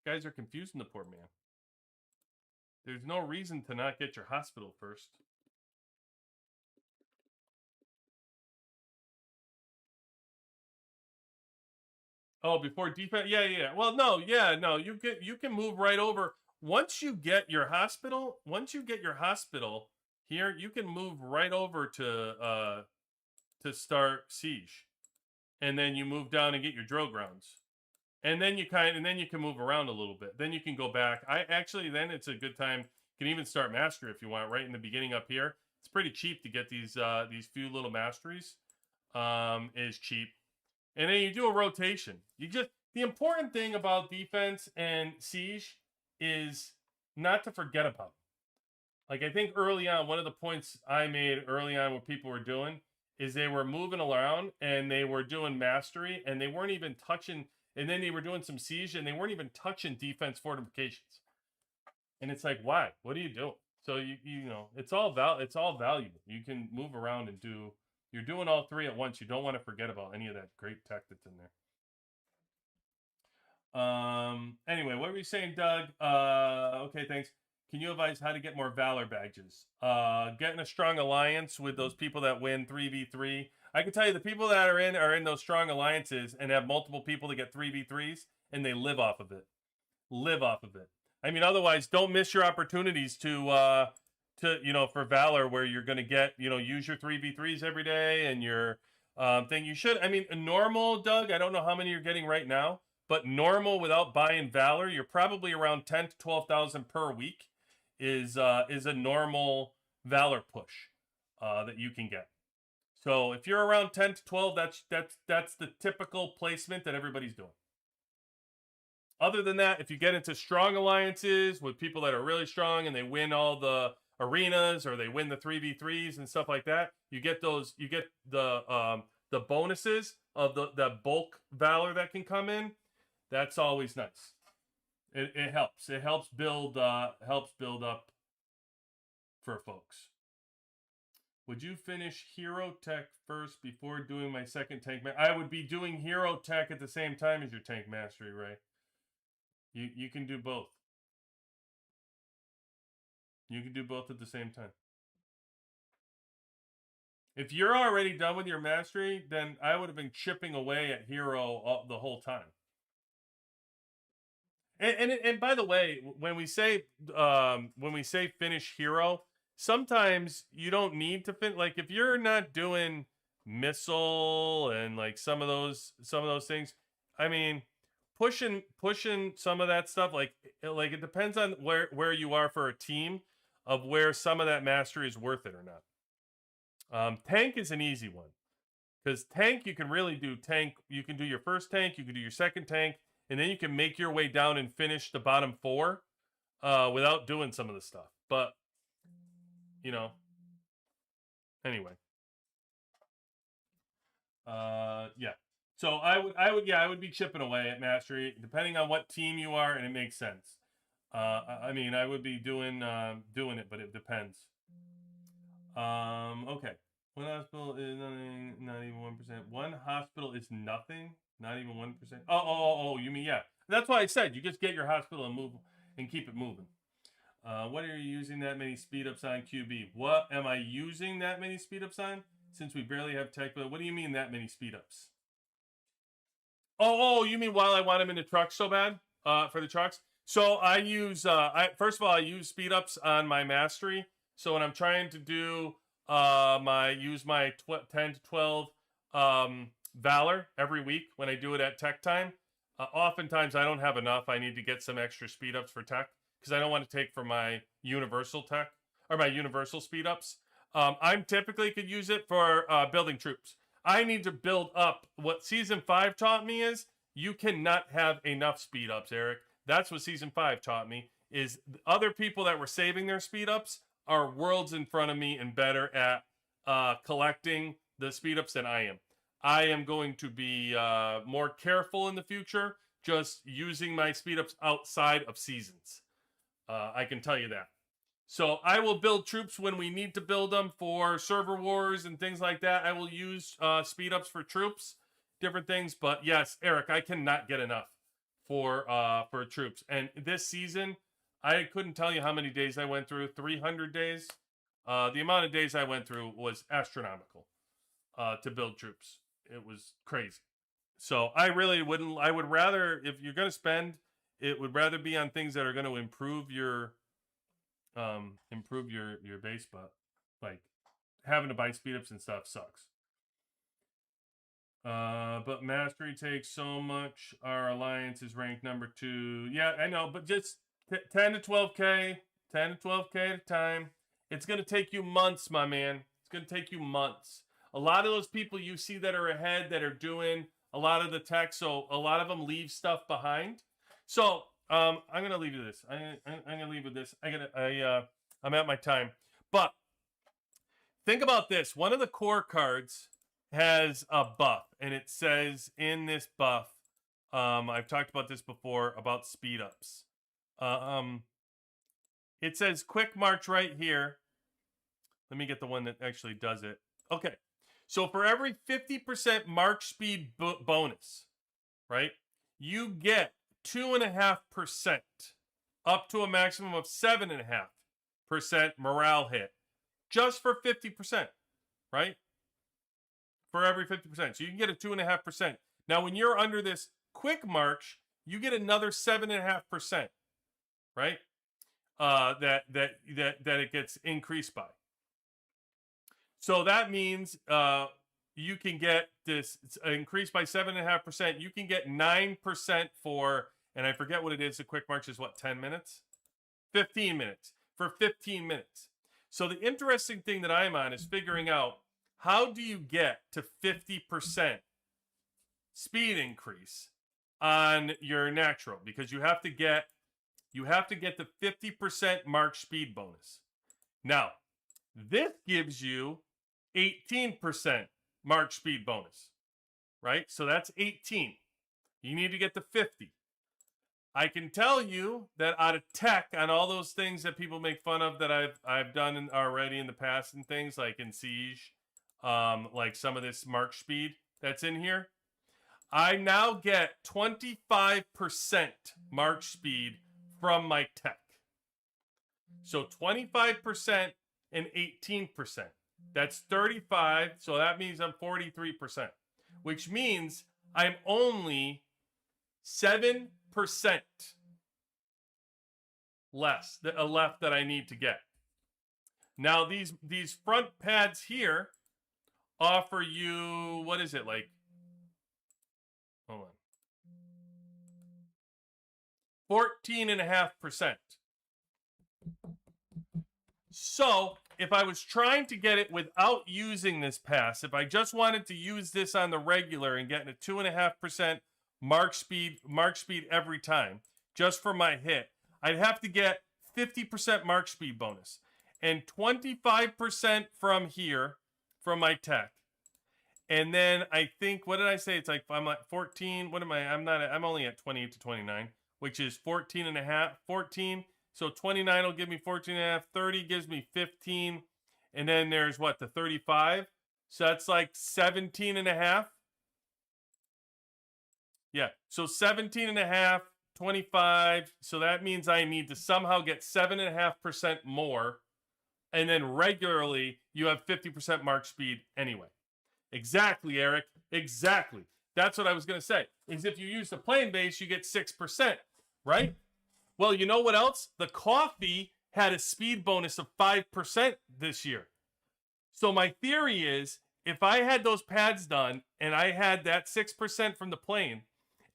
Guys are confusing the poor man. There's no reason to not get your hospital first. Oh, before defense? Yeah. Well, no. You can move right over. Once you get your hospital here, you can move right over to start siege, and then you move down and get your drill grounds, and then you can move around a little bit. Then you can go back. Then it's a good time. You can even start mastery if you want right in the beginning up here. It's pretty cheap to get these few little masteries. Is cheap. And then you do a rotation. The important thing about defense and siege is not to forget about them. Like, I think early on, one of the points I made early on what people were doing is they were moving around and they were doing mastery and they weren't even touching, and then they were doing some siege and they weren't even touching defense fortifications. And it's like, why? What are you doing? So you know, it's all valuable. You can move around and you're doing all three at once. You don't want to forget about any of that great tech that's in there. Anyway, what were you saying, Doug? Okay, thanks. Can you advise how to get more Valor badges? Getting a strong alliance with those people that win 3v3. I can tell you the people that are in those strong alliances and have multiple people to get 3v3s, and they live off of it. I mean, otherwise, don't miss your opportunities to for Valor, where you're going to get, use your 3v3s every day and your thing. You should. I mean, normal, Doug, I don't know how many you're getting right now, but normal without buying Valor, you're probably around 10 to 12,000 per week is a normal Valor push that you can get. So if you're around 10 to 12, that's the typical placement that everybody's doing. Other than that, if you get into strong alliances with people that are really strong and they win all the arenas or they win the 3v3s and stuff like that, you get the bonuses of the bulk Valor that can come in. That's always nice. It helps. It helps build up for folks. Would you finish Hero Tech first before doing my second tank? I would be doing Hero Tech at the same time as your tank mastery, Ray. You can do both. You can do both at the same time. If you're already done with your mastery, then I would have been chipping away at hero the whole time. And by the way, when we say finish hero, sometimes you don't need to finish. Like if you're not doing missile and like some of those things, I mean, pushing some of that stuff, like it depends on where you are for a team of where some of that mastery is worth it or not. Tank is an easy one because tank you can really do tank. You can do your first tank, you can do your second tank. And then you can make your way down and finish the bottom 4 without doing some of the stuff. But, you know, anyway. Yeah. So I would be chipping away at mastery, depending on what team you are, and it makes sense. I mean, I would be doing it, but it depends. Okay. One hospital is nothing, not even 1%. One hospital is nothing. Not even 1%. Oh, you mean, yeah. That's why I said you just get your hospital and move and keep it moving. What are you using that many speed ups on, QB? What am I using that many speed ups on? Since we barely have tech, but what do you mean that many speed ups? Oh, you mean while I want them in the trucks so bad? For the trucks? So I use first of all I use speed ups on my mastery. So when I'm trying to do use my 10 to 12 Valor every week when I do it at tech time. Oftentimes I don't have enough. I need to get some extra speed ups for tech because I don't want to take for my universal tech or my universal speed ups. I'm typically could use it for building troops. I need to build up. What season 5 taught me is you cannot have enough speed ups, Eric. That's what season 5 taught me is other people that were saving their speed ups are worlds in front of me and better at collecting the speed ups than I am. I am going to be more careful in the future, just using my speed ups outside of seasons. I can tell you that. So I will build troops when we need to build them for server wars and things like that. I will use speed ups for troops, different things. But yes, Eric, I cannot get enough for troops. And this season, I couldn't tell you how many days I went through. 300 days. The amount of days I went through was astronomical to build troops. It was crazy. So I really wouldn't. I would rather, if you're going to spend, it would rather be on things that are going to improve your base. But like having to buy speed ups and stuff sucks. But mastery takes so much. Our alliance is ranked number 2. Yeah, I know, but just 10 to 12k, 10 to 12k at a time. It's going to take you months, my man. It's going to take you months. A lot of those people you see that are ahead, that are doing a lot of the tech, so a lot of them leave stuff behind. So I'm gonna leave you this. I'm gonna leave with this. I'm at my time, but think about this. One of the core cards has a buff, and it says in this buff, I've talked about this before about speed ups. It says quick march right here. Let me get the one that actually does it. Okay. So for every 50% march speed bonus, right, you get 2.5% up to a maximum of 7.5% morale hit just for 50%, right? For every 50%. So you can get a 2.5%. Now, when you're under this quick march, you get another 7.5%, right? That it gets increased by. So that means you can get this increased by 7.5%. You can get 9% for, and I forget what it is. The quick march is what, 10 minutes? 15 minutes. For 15 minutes. So the interesting thing that I'm on is figuring out how do you get to 50% speed increase on your natural, because you have to get the 50% march speed bonus. Now, this gives you 18% march speed bonus, right? So that's 18. You need to get to 50. I can tell you that out of tech, on all those things that people make fun of that I've done already in the past and things like in Siege, like some of this march speed that's in here, I now get 25% march speed from my tech. So 25% and 18%. That's 35. So that means I'm 43%, which means I'm only 7% less left that I need to get. Now these front pads here offer you, what is it, like, hold on, 14.5%. So if I was trying to get it without using this pass, if I just wanted to use this on the regular and getting a 2.5% mark speed every time, just for my hit, I'd have to get 50% mark speed bonus and 25% from here from my tech. And then I think, what did I say? It's like, I'm at 14. What am I? I'm only at 28 to 29, which is 14. So 29 will give me 14.5. 30 gives me 15. And then there's what, the 35. So that's like 17.5. Yeah. So 17.5, 25. So that means I need to somehow get 7.5% more. And then regularly, you have 50% mark speed anyway. Exactly, Eric. Exactly. That's what I was going to say. Is if you use the plain base, you get 6%, right? Well, you know what else? The coffee had a speed bonus of 5% this year. So my theory is, if I had those pads done and I had that 6% from the plain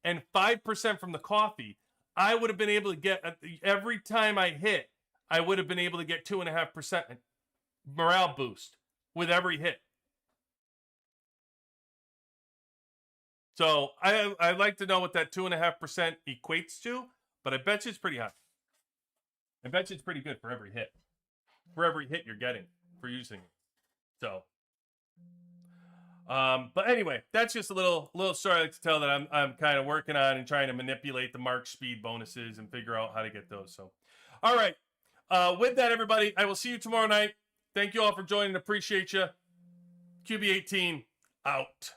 and 5% from the coffee, I would have been able to get, every time I hit, I would have been able to get 2.5% morale boost with every hit. So I'd like to know what that 2.5% equates to, but I bet you it's pretty high. I bet you it's pretty good for every hit. For every hit you're getting for using it. So, but anyway, that's just a little story I like to tell that I'm kind of working on and trying to manipulate the mark speed bonuses and figure out how to get those. So, all right. With that, everybody, I will see you tomorrow night. Thank you all for joining. Appreciate you. QB18 out.